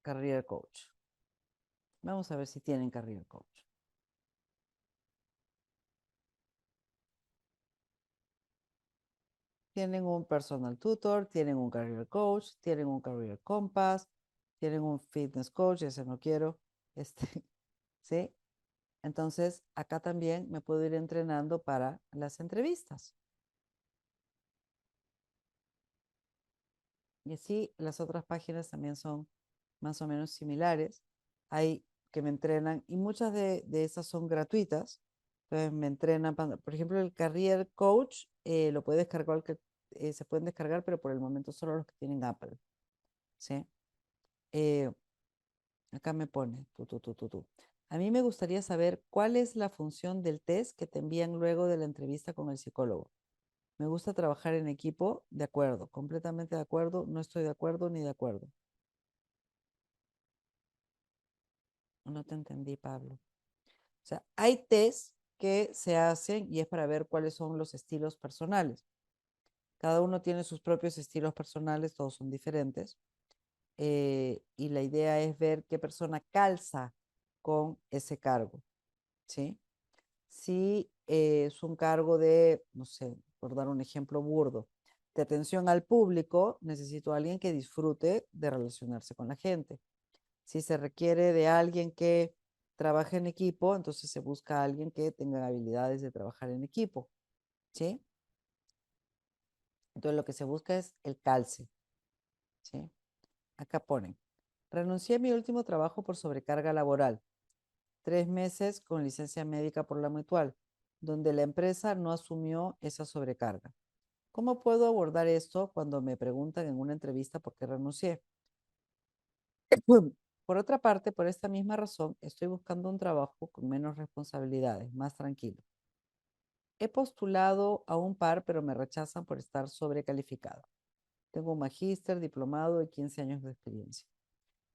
Career Coach. Vamos a ver si tienen Career Coach. Tienen un personal tutor, tienen un career coach, tienen un career compass, tienen un fitness coach, ese no quiero, este, ¿sí? Entonces, acá también me puedo ir entrenando para las entrevistas. Y así las otras páginas también son más o menos similares. Hay que me entrenan y muchas de esas son gratuitas. Entonces me entrenan, por ejemplo, el Career Coach lo puedes descargar, se pueden descargar, pero por el momento solo los que tienen Apple, ¿sí? Eh, Acá me pone, tú. A mí me gustaría saber cuál es la función del test que te envían luego de la entrevista con el psicólogo. Me gusta trabajar en equipo, de acuerdo, completamente de acuerdo, no estoy de acuerdo ni de acuerdo. No te entendí, Pablo. O sea, hay test que se hacen y es para ver cuáles son los estilos personales. Cada uno tiene sus propios estilos personales, todos son diferentes. Y la idea es ver qué persona calza con ese cargo, ¿sí? Si es un cargo de, no sé, por dar un ejemplo burdo, de atención al público, necesito a alguien que disfrute de relacionarse con la gente. Si se requiere de alguien que trabaje en equipo, entonces se busca a alguien que tenga habilidades de trabajar en equipo, ¿sí? Entonces lo que se busca es el calce, ¿sí? Acá ponen, renuncié a mi último trabajo por sobrecarga laboral, 3 meses con licencia médica por la mutual, donde la empresa no asumió esa sobrecarga. ¿Cómo puedo abordar esto cuando me preguntan en una entrevista por qué renuncié? Por otra parte, por esta misma razón, estoy buscando un trabajo con menos responsabilidades, más tranquilo. He postulado a un par, pero me rechazan por estar sobrecalificado. Tengo un magíster, diplomado y 15 años de experiencia.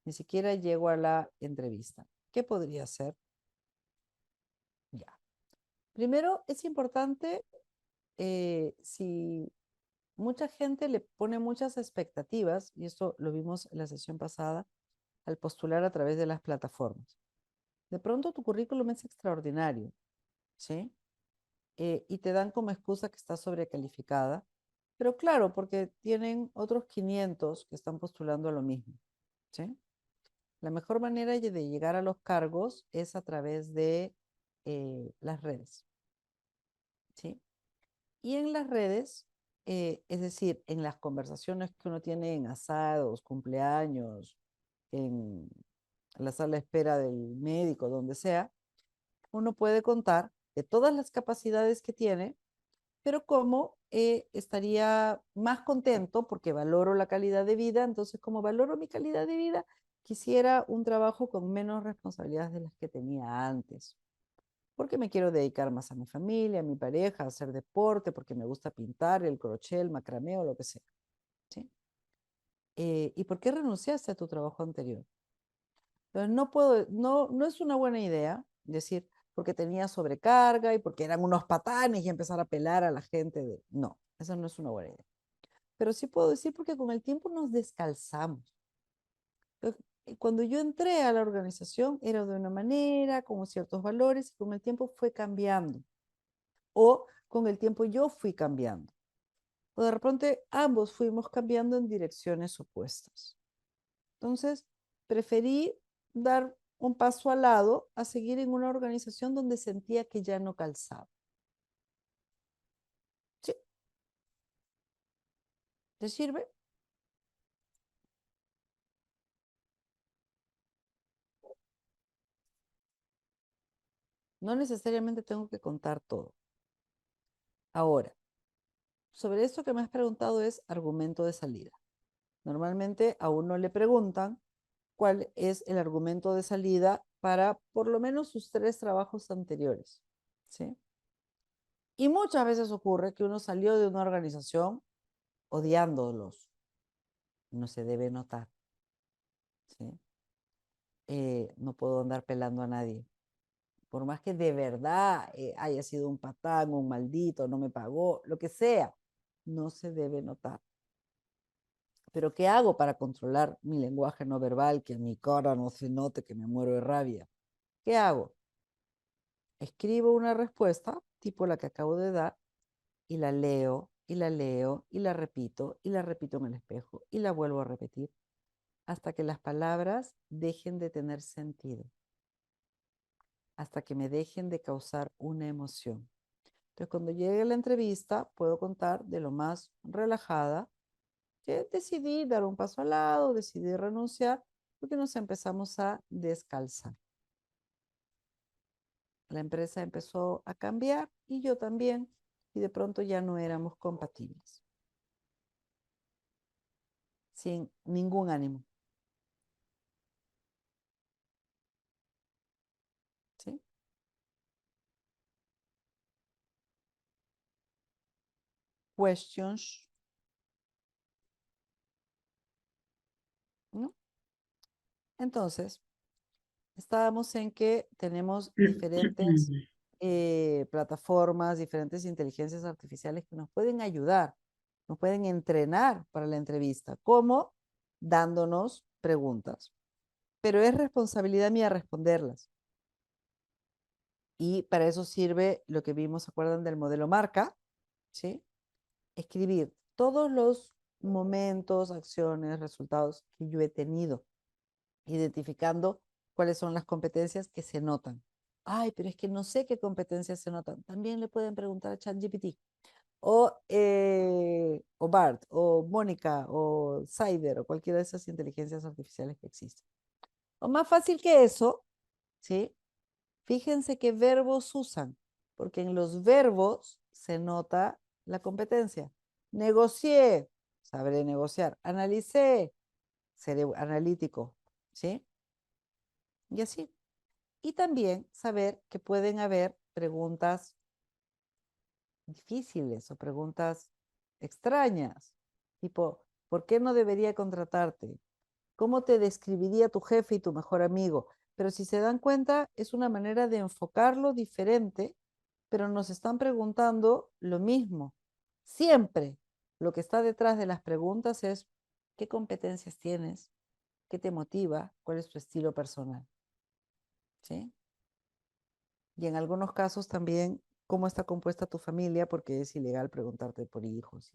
Ni siquiera llego a la entrevista. ¿Qué podría hacer? Ya. Primero, es importante si mucha gente le pone muchas expectativas, y esto lo vimos en la sesión pasada, al postular a través de las plataformas. De pronto tu currículum es extraordinario, ¿sí? Y te dan como excusa que estás sobrecalificada, pero claro, porque tienen otros 500 que están postulando a lo mismo, ¿sí? La mejor manera de llegar a los cargos es a través de las redes, ¿sí? Y en las redes, es decir, en las conversaciones que uno tiene en asados, cumpleaños, en la sala de espera del médico, donde sea, uno puede contar de todas las capacidades que tiene, pero cómo estaría más contento porque valoro la calidad de vida. Entonces, como valoro mi calidad de vida, quisiera un trabajo con menos responsabilidades de las que tenía antes, porque me quiero dedicar más a mi familia, a mi pareja, a hacer deporte, porque me gusta pintar, el crochet, el macramé o lo que sea. ¿Sí? ¿Y por qué renunciaste a tu trabajo anterior? Entonces, no es una buena idea decir porque tenía sobrecarga y porque eran unos patanes y empezar a pelar a la gente. No, esa no es una buena idea. Pero sí puedo decir porque con el tiempo nos descalzamos. Entonces, cuando yo entré a la organización era de una manera, con ciertos valores, y con el tiempo fue cambiando. O con el tiempo yo fui cambiando. O de repente ambos fuimos cambiando en direcciones opuestas. Entonces, preferí dar un paso al lado a seguir en una organización donde sentía que ya no calzaba. ¿Sí? ¿Te sirve? No necesariamente tengo que contar todo. Ahora, sobre esto que me has preguntado es argumento de salida. Normalmente a uno le preguntan cuál es el argumento de salida para por lo menos sus 3 trabajos anteriores. ¿Sí? Y muchas veces ocurre que uno salió de una organización odiándolos. No se debe notar. ¿Sí? No puedo andar pelando a nadie. Por más que de verdad haya sido un patán, un maldito, no me pagó, lo que sea, no se debe notar. Pero ¿qué hago para controlar mi lenguaje no verbal, que en mi cara no se note que me muero de rabia? ¿Qué hago? Escribo una respuesta, tipo la que acabo de dar, y la leo, y la leo, y la repito en el espejo, y la vuelvo a repetir, hasta que las palabras dejen de tener sentido, hasta que me dejen de causar una emoción. Entonces, cuando llegue la entrevista, puedo contar de lo más relajada que decidí dar un paso al lado, decidí renunciar, porque nos empezamos a descalzar. La empresa empezó a cambiar y yo también, y de pronto ya no éramos compatibles, sin ningún ánimo. ¿Sí? Questions, ¿no? Entonces, estábamos en que tenemos diferentes plataformas, diferentes inteligencias artificiales que nos pueden ayudar, nos pueden entrenar para la entrevista, como dándonos preguntas, pero es responsabilidad mía responderlas. Y para eso sirve lo que vimos, ¿se acuerdan del modelo marca? ¿Sí? Escribir todos los momentos, acciones, resultados que yo he tenido, identificando cuáles son las competencias que se notan. Ay, pero es que no sé qué competencias se notan. También le pueden preguntar a ChatGPT o BART o Mónica o Cyber o cualquiera de esas inteligencias artificiales que existen. O más fácil que eso, ¿sí? Fíjense qué verbos usan, porque en los verbos se nota la competencia. Negocié, sabré negociar. Analicé, seré analítico, ¿sí? Y así. Y también saber que pueden haber preguntas difíciles o preguntas extrañas, tipo, ¿por qué no debería contratarte? ¿Cómo te describiría tu jefe y tu mejor amigo? Pero si se dan cuenta, es una manera de enfocarlo diferente, pero nos están preguntando lo mismo. Siempre lo que está detrás de las preguntas es, ¿qué competencias tienes? ¿Qué te motiva? ¿Cuál es tu estilo personal? ¿Sí? Y en algunos casos también, ¿cómo está compuesta tu familia? Porque es ilegal preguntarte por hijos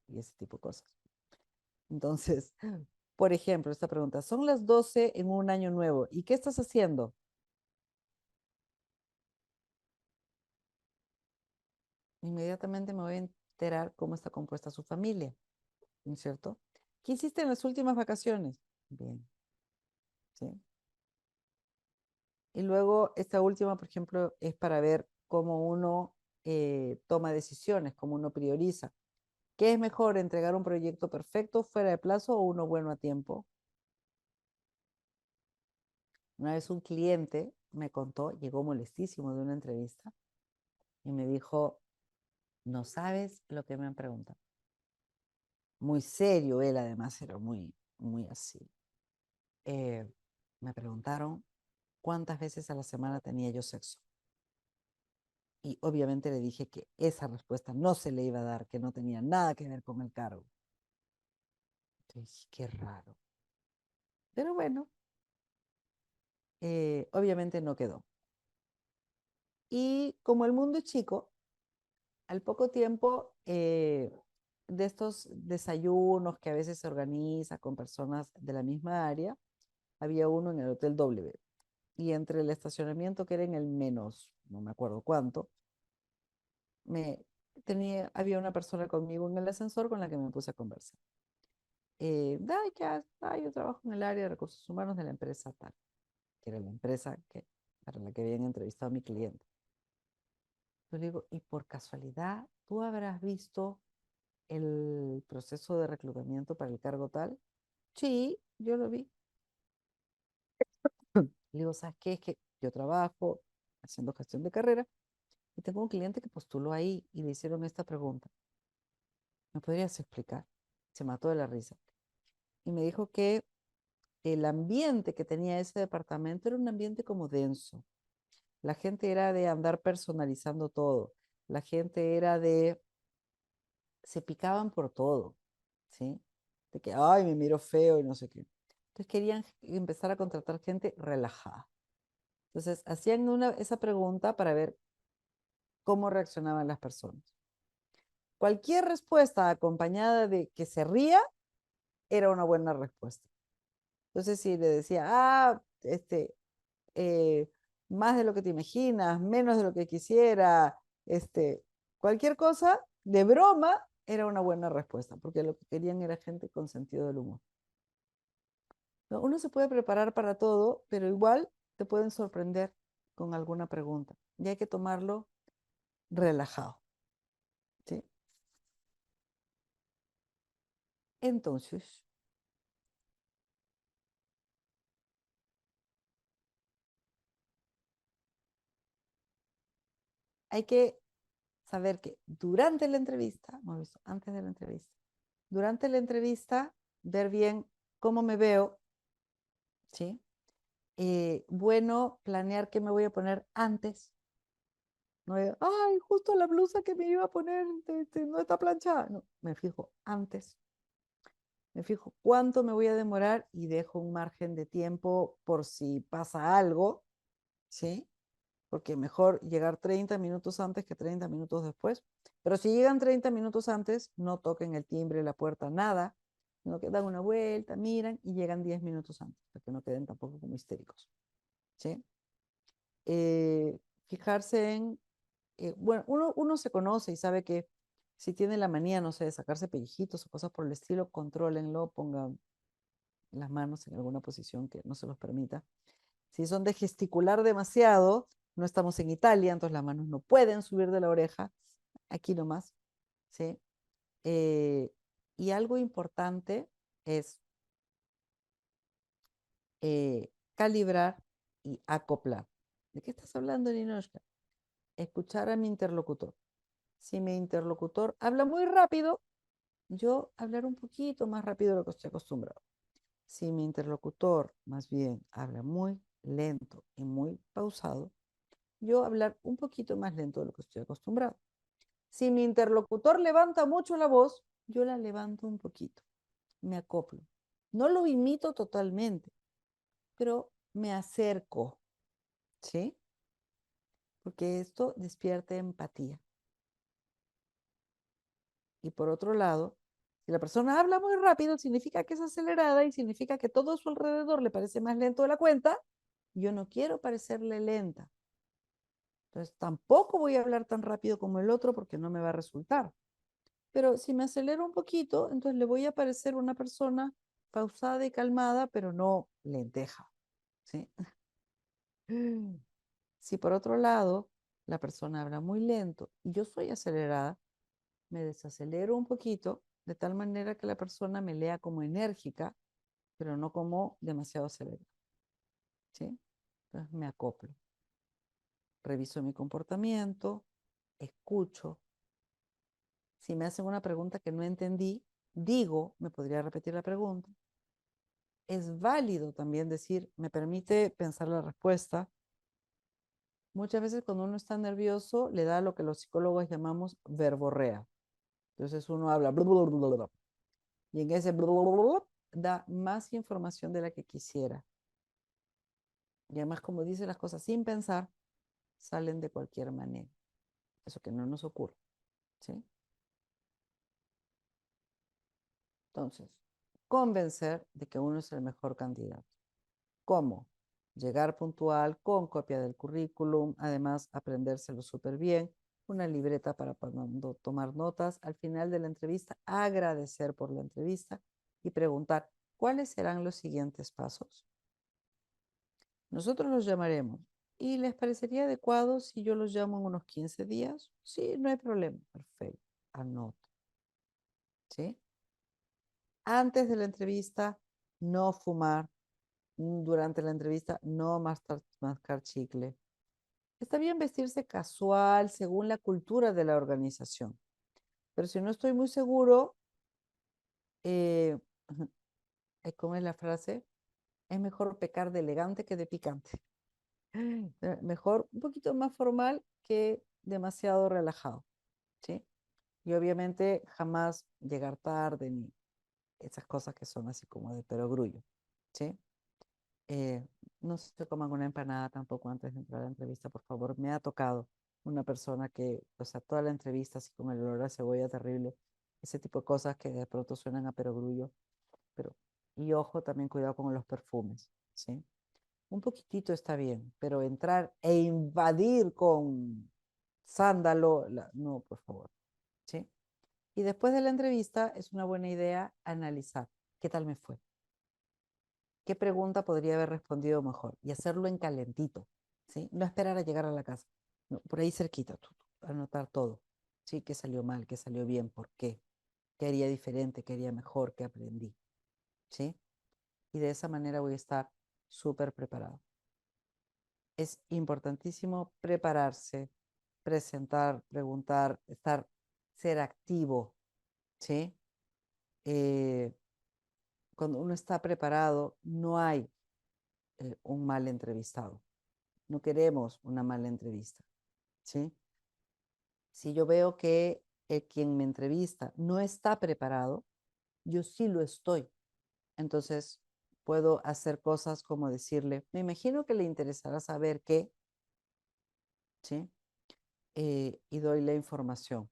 y ese tipo de cosas. Entonces, por ejemplo, esta pregunta, son las 12 en un año nuevo. ¿Y qué estás haciendo? Inmediatamente me voy a enterar cómo está compuesta su familia, ¿no es cierto? ¿Qué hiciste en las últimas vacaciones? Bien, ¿sí? Y luego esta última, por ejemplo, es para ver cómo uno toma decisiones, cómo uno prioriza. ¿Qué es mejor, entregar un proyecto perfecto fuera de plazo o uno bueno a tiempo? Una vez un cliente me contó, llegó molestísimo de una entrevista y me dijo, no sabes lo que me han preguntado. Muy serio él además, era muy, muy así. Eh, Me preguntaron cuántas veces a la semana tenía yo sexo. Y obviamente le dije que esa respuesta no se le iba a dar, que no tenía nada que ver con el cargo. Entonces, qué raro. Pero bueno, obviamente no quedó. Y como el mundo es chico, al poco tiempo de estos desayunos que a veces se organiza con personas de la misma área, había uno en el Hotel W. Y entre el estacionamiento, que era en el menos, no me acuerdo cuánto, había una persona conmigo en el ascensor con la que me puse a conversar. Yo trabajo en el área de recursos humanos de la empresa tal, que era la empresa para la que habían entrevistado a mi cliente. Yo le digo, y por casualidad, ¿tú habrás visto el proceso de reclutamiento para el cargo tal? Sí, yo lo vi. Le digo, ¿sabes qué? Es que yo trabajo haciendo gestión de carrera y tengo un cliente que postuló ahí y le hicieron esta pregunta. ¿Me podrías explicar? Se mató de la risa. Y me dijo que el ambiente que tenía ese departamento era un ambiente como denso. La gente era de andar personalizando todo. La gente era se picaban por todo, ¿sí? De que, ay, me miro feo y no sé qué. Entonces querían empezar a contratar gente relajada. Entonces hacían esa pregunta para ver cómo reaccionaban las personas. Cualquier respuesta acompañada de que se ría era una buena respuesta. Entonces si le decía, eh, más de lo que te imaginas, menos de lo que quisiera, cualquier cosa de broma era una buena respuesta, porque lo que querían era gente con sentido del humor. ¿No? Uno se puede preparar para todo, pero igual te pueden sorprender con alguna pregunta y hay que tomarlo relajado, ¿sí? Entonces, hay que saber que durante la entrevista, hemos visto antes de la entrevista, durante la entrevista, ver bien cómo me veo, ¿sí? Bueno, planear qué me voy a poner antes. No ay, justo la blusa que me iba a poner no está planchada. No, me fijo antes. Me fijo cuánto me voy a demorar y dejo un margen de tiempo por si pasa algo, ¿sí? Porque mejor llegar 30 minutos antes que 30 minutos después. Pero si llegan 30 minutos antes, no toquen el timbre, la puerta, nada, sino que dan una vuelta, miran y llegan 10 minutos antes, para que no queden tampoco como histéricos, ¿sí? Eh, Fijarse bueno, uno se conoce y sabe que si tiene la manía, no sé, de sacarse pellejitos o cosas por el estilo, contrólenlo, pongan las manos en alguna posición que no se los permita. Si son de gesticular demasiado, no estamos en Italia, entonces las manos no pueden subir de la oreja, aquí nomás, ¿sí? Eh, y algo importante es calibrar y acoplar. ¿De qué estás hablando, Ninoshka? Escuchar a mi interlocutor. Si mi interlocutor habla muy rápido, yo hablar un poquito más rápido de lo que estoy acostumbrado. Si mi interlocutor más bien habla muy lento y muy pausado, yo hablar un poquito más lento de lo que estoy acostumbrado. Si mi interlocutor levanta mucho la voz, yo la levanto un poquito, me acoplo. No lo imito totalmente, pero me acerco, ¿sí? Porque esto despierta empatía. Y por otro lado, si la persona habla muy rápido, significa que es acelerada y significa que todo a su alrededor le parece más lento de la cuenta. Yo no quiero parecerle lenta. Entonces tampoco voy a hablar tan rápido como el otro porque no me va a resultar. Pero si me acelero un poquito, entonces le voy a parecer una persona pausada y calmada, pero no lenteja. ¿Sí? Si por otro lado la persona habla muy lento y yo soy acelerada, me desacelero un poquito de tal manera que la persona me lea como enérgica, pero no como demasiado acelerada. ¿Sí? Entonces me acoplo, reviso mi comportamiento, escucho. Si me hacen una pregunta que no entendí, digo, ¿me podría repetir la pregunta? Es válido también decir, ¿me permite pensar la respuesta? Muchas veces cuando uno está nervioso le da lo que los psicólogos llamamos verborrea. Entonces uno habla y en ese da más información de la que quisiera. Y además, como dice las cosas sin pensar, salen de cualquier manera. Eso que no nos ocurre. ¿Sí? Entonces, convencer de que uno es el mejor candidato. ¿Cómo? Llegar puntual, con copia del currículum, además aprendérselo súper bien, una libreta para cuando tomar notas, al final de la entrevista, agradecer por la entrevista y preguntar, ¿cuáles serán los siguientes pasos? Nosotros los llamaremos. ¿Y les parecería adecuado si yo los llamo en unos 15 días? Sí, no hay problema. Perfecto. Anota. ¿Sí? Antes de la entrevista, no fumar. Durante la entrevista, no mascar chicle. Está bien vestirse casual según la cultura de la organización. Pero si no estoy muy seguro, eh, ¿cómo es la frase? Es mejor pecar de elegante que de picante. Mejor un poquito más formal que demasiado relajado, ¿sí? Y obviamente jamás llegar tarde ni esas cosas que son así como de perogrullo, ¿sí? Eh, no se coman una empanada tampoco antes de entrar a la entrevista, por favor. Me ha tocado una persona que, o sea, toda la entrevista así con el olor a cebolla terrible, ese tipo de cosas que de pronto suenan a perogrullo, pero, y ojo, también cuidado con los perfumes, ¿sí? Un poquitito está bien, pero entrar e invadir con sándalo, no, por favor, ¿sí? Y después de la entrevista es una buena idea analizar qué tal me fue, qué pregunta podría haber respondido mejor y hacerlo en calentito, ¿sí? No esperar a llegar a la casa, no, por ahí cerquita, anotar todo, ¿sí? ¿Qué salió mal, qué salió bien, por qué? ¿Qué haría diferente, qué haría mejor, qué aprendí, ¿sí? Y de esa manera voy a estar súper preparado. Es importantísimo prepararse, presentar, preguntar, ser activo, ¿sí? Eh, Cuando uno está preparado, no hay un mal entrevistado. No queremos una mala entrevista, ¿sí? Si yo veo que quien me entrevista no está preparado, yo sí lo estoy. Entonces, puedo hacer cosas como decirle, me imagino que le interesará saber qué, ¿sí? Y doy la información.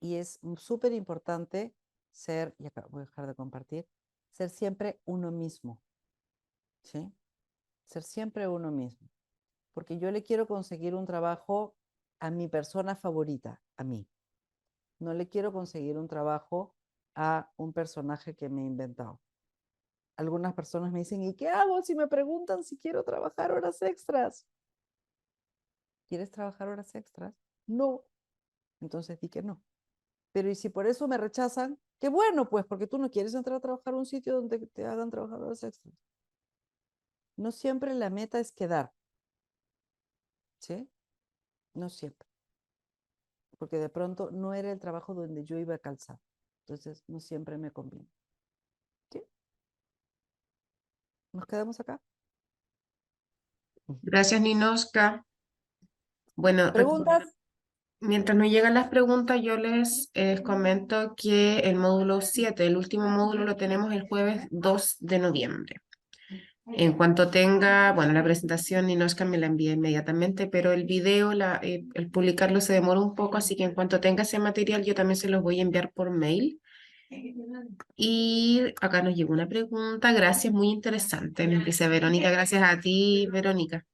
Y es súper importante ser, y acá voy a dejar de compartir, ser siempre uno mismo, ¿sí? Ser siempre uno mismo. Porque yo le quiero conseguir un trabajo a mi persona favorita, a mí. No le quiero conseguir un trabajo a un personaje que me he inventado. Algunas personas me dicen, ¿y qué hago si me preguntan si quiero trabajar horas extras? ¿Quieres trabajar horas extras? No. Entonces di que no. Pero y si por eso me rechazan, qué bueno, pues, porque tú no quieres entrar a trabajar a un sitio donde te hagan trabajar horas extras. No siempre la meta es quedar, ¿sí? No siempre. Porque de pronto no era el trabajo donde yo iba a calzar. Entonces, no siempre me conviene. ¿Sí? ¿Nos quedamos acá? Gracias, Ninoska. Bueno, ¿Preguntas? mientras no llegan las preguntas, yo les comento que el módulo 7, el último módulo, lo tenemos el jueves 2 de noviembre. En cuanto tenga, bueno, la presentación Ninoshka me la envía inmediatamente, pero el video, el publicarlo se demora un poco, así que en cuanto tenga ese material, yo también se los voy a enviar por mail. Y acá nos llegó una pregunta, gracias, muy interesante. Nos dice Verónica, gracias a ti, Verónica.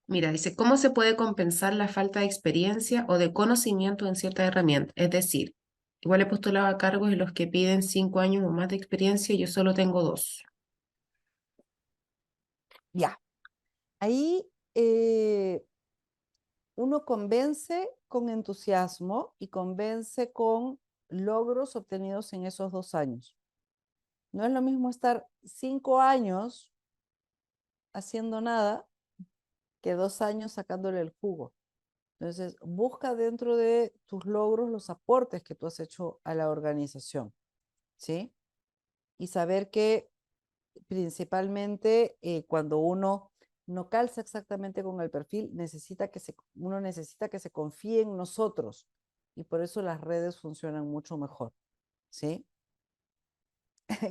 Mira, dice, ¿cómo se puede compensar la falta de experiencia o de conocimiento en cierta herramienta? Es decir, igual he postulado a cargos en los que piden 5 años o más de experiencia y yo solo tengo 2. Ya, ahí uno convence con entusiasmo y convence con logros obtenidos en esos 2 años. No es lo mismo estar 5 años haciendo nada que 2 años sacándole el jugo. Entonces, busca dentro de tus logros los aportes que tú has hecho a la organización, ¿sí? Y saber que principalmente cuando uno no calza exactamente con el perfil, uno necesita que se confíe en nosotros. Y por eso las redes funcionan mucho mejor, ¿sí?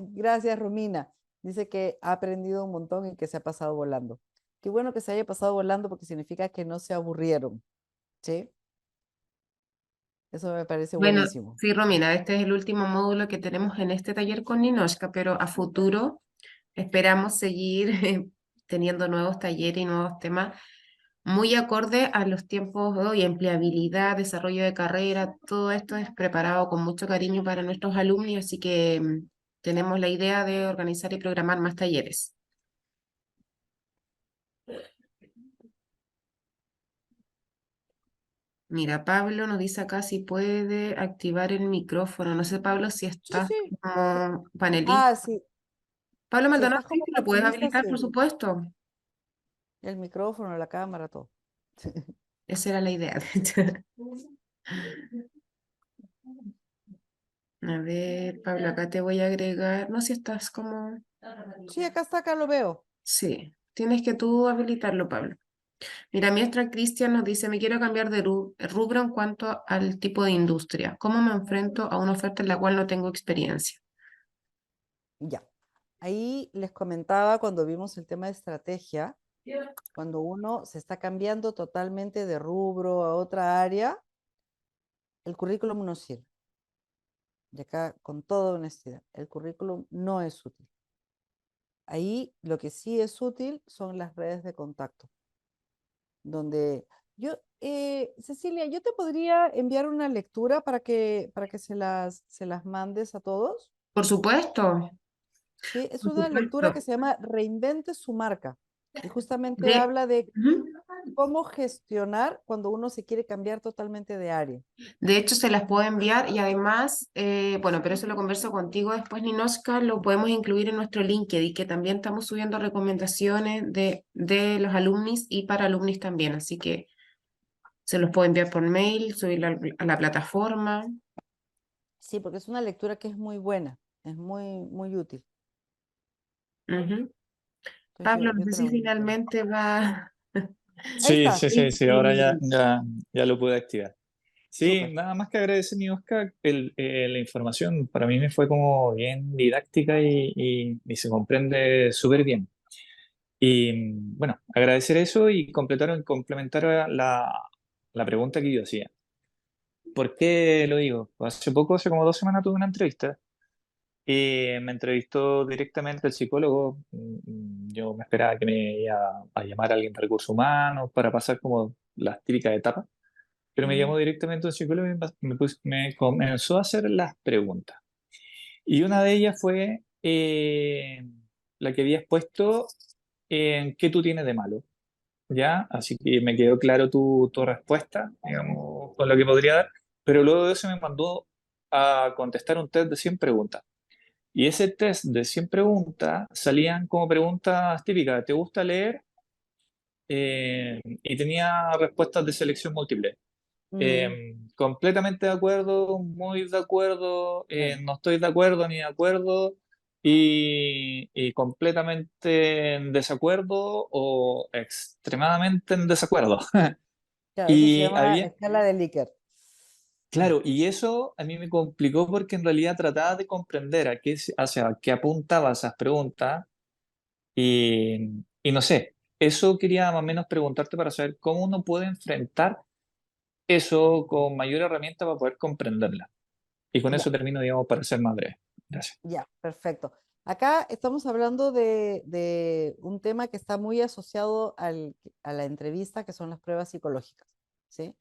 Gracias, Romina. Dice que ha aprendido un montón y que se ha pasado volando. Qué bueno que se haya pasado volando porque significa que no se aburrieron, ¿sí? Eso me parece Bueno, buenísimo. sí, Romina, este es el último módulo que tenemos en este taller con Ninochka, pero a futuro esperamos seguir teniendo nuevos talleres y nuevos temas muy acorde a los tiempos de hoy, empleabilidad, desarrollo de carrera, todo esto es preparado con mucho cariño para nuestros alumnos, así que tenemos la idea de organizar y programar más talleres. Mira, Pablo nos dice acá si puede activar el micrófono. No sé, Pablo, si Sí, estás sí. como panelista. Ah, sí. Pablo Si Maldonado, estás sí, como sí, lo puedes panelista, habilitar, por sí. supuesto. El micrófono, la cámara, todo. Esa era la idea, de hecho. A ver, Pablo, acá te voy a agregar. No, si estás como. Sí, acá está, acá lo veo. Sí, tienes que tú habilitarlo, Pablo. Mira, mientras Cristian nos dice, me quiero cambiar de rubro en cuanto al tipo de industria. ¿Cómo me enfrento a una oferta en la cual no tengo experiencia? Ya. Ahí les comentaba cuando vimos el tema de estrategia, cuando uno se está cambiando totalmente de rubro a otra área, el currículum no sirve. Y acá, con toda honestidad, el currículum no es útil. Ahí lo que sí es útil son las redes de contacto, donde Cecilia, yo te podría enviar una lectura para que se las mandes a todos. Por supuesto, Sí, es por una lectura que supuesto. se llama Reinvente su marca y justamente De, habla de Ujú. cómo gestionar cuando uno se quiere cambiar totalmente de área. De hecho, se las puedo enviar y además, bueno, pero eso lo converso contigo después, Ninochka, lo podemos incluir en nuestro LinkedIn, que también estamos subiendo recomendaciones de los alumnis y para alumnis también, así que se los puedo enviar por mail, subirlo a la plataforma. Sí, porque es una lectura que es muy buena, es muy, muy útil. Ujú. Entonces Pablo, no yo sé te la si voy a enviar. finalmente va. Ahí Sí, está, sí, sí, sí, ahora ya, Sí. ya lo pude activar. Sí, súper. nada más que agradecer, mi Oscar, la información para mí me fue como bien didáctica y se comprende súper bien. Y bueno, agradecer eso y complementar la pregunta que yo hacía. ¿Por qué lo digo? Hace poco, hace como 2 semanas, tuve una entrevista y me entrevistó directamente el psicólogo. Yo me esperaba que me iba a llamar a alguien de recursos humanos para pasar como las típicas etapas, pero me Ujú. llamó directamente un psicólogo y me comenzó a hacer las preguntas. Y una de ellas fue la que habías puesto en qué tú tienes de malo, ¿ya? Así que me quedó claro tu respuesta, digamos, con lo que podría dar, pero luego de eso me mandó a contestar un test de 100 preguntas. Y ese test de 100 preguntas salían como preguntas típicas, ¿te gusta leer? Y tenía respuestas de selección múltiple. Mm, Completamente de acuerdo, muy de acuerdo, claro. no estoy de acuerdo ni de acuerdo, y completamente en desacuerdo o extremadamente en desacuerdo. Claro, eso se Y llama había, escala de Likert. claro, y eso a mí me complicó porque en realidad trataba de comprender hacia qué apuntaba esas preguntas y no sé, eso quería más o menos preguntarte para saber cómo uno puede enfrentar eso con mayor herramienta para poder comprenderla. Y con eso Ya, termino, digamos, para ser más breve. Gracias. ya, perfecto. Acá estamos hablando de un tema que está muy asociado a la entrevista, que son las pruebas psicológicas, ¿sí?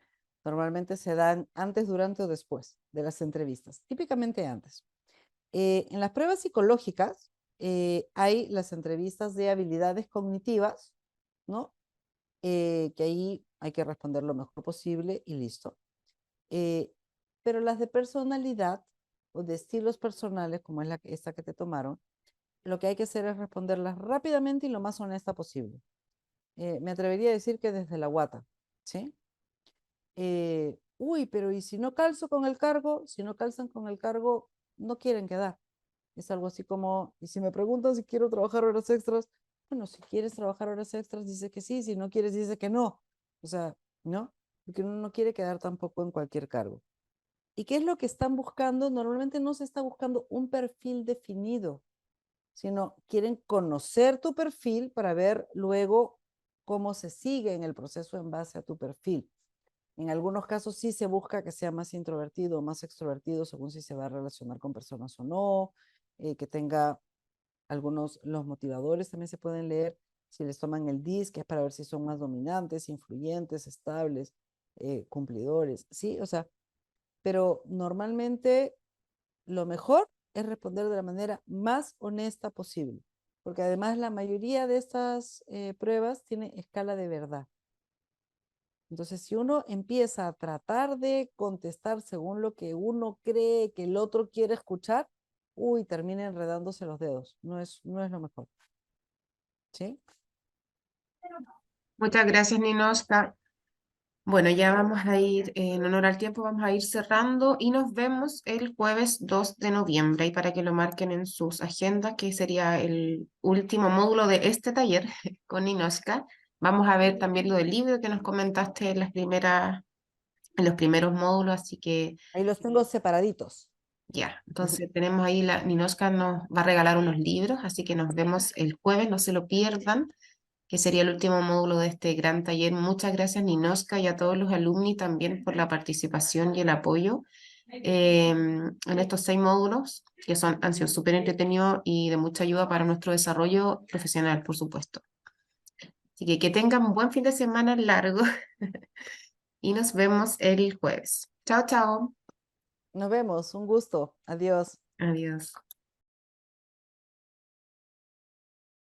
Normalmente se dan antes, durante o después de las entrevistas, típicamente antes. En las pruebas psicológicas, hay las entrevistas de habilidades cognitivas, ¿no? Que ahí hay que responder lo mejor posible y listo. Pero las de personalidad o de estilos personales, como es esta que te tomaron, lo que hay que hacer es responderlas rápidamente y lo más honesta posible. Me atrevería a decir que desde la guata, ¿sí? Uy, pero ¿y si no calzo con el cargo? Si no calzan con el cargo, no quieren quedar. Es algo así como, y si me preguntan si quiero trabajar horas extras, bueno, si quieres trabajar horas extras, dice que sí, si no quieres, dice que no. O sea, ¿no? Porque uno no quiere quedar tampoco en cualquier cargo. ¿Y qué es lo que están buscando? Normalmente no se está buscando un perfil definido, sino quieren conocer tu perfil para ver luego cómo se sigue en el proceso en base a tu perfil. En algunos casos sí se busca que sea más introvertido o más extrovertido según si se va a relacionar con personas o no, que tenga los motivadores también se pueden leer si les toman el DISC, que es para ver si son más dominantes, influyentes, estables, cumplidores, ¿sí? O sea, pero normalmente lo mejor es responder de la manera más honesta posible, porque además la mayoría de estas pruebas tiene escala de verdad. Entonces, si uno empieza a tratar de contestar según lo que uno cree que el otro quiere escuchar, uy, termina enredándose los dedos. No es lo mejor. ¿Sí? Muchas gracias, Ninoska. Bueno, ya vamos a ir, en honor al tiempo, vamos a ir cerrando y nos vemos el jueves 2 de noviembre. Y para que lo marquen en sus agendas, que sería el último módulo de este taller con Ninoska. Vamos a ver también lo del libro que nos comentaste en en los primeros módulos, así que Ahí los tengo separaditos. ya. Entonces tenemos ahí, Ninoska nos va a regalar unos libros, así que nos vemos el jueves, no se lo pierdan, que sería el último módulo de este gran taller. Muchas gracias, Ninoska, y a todos los alumni también por la participación y el apoyo en estos 6 módulos, que han sido súper entretenidos y de mucha ayuda para nuestro desarrollo profesional, por supuesto. Así que tengan un buen fin de semana largo y nos vemos el jueves. Chao, chao. Nos vemos. Un gusto. Adiós. Adiós.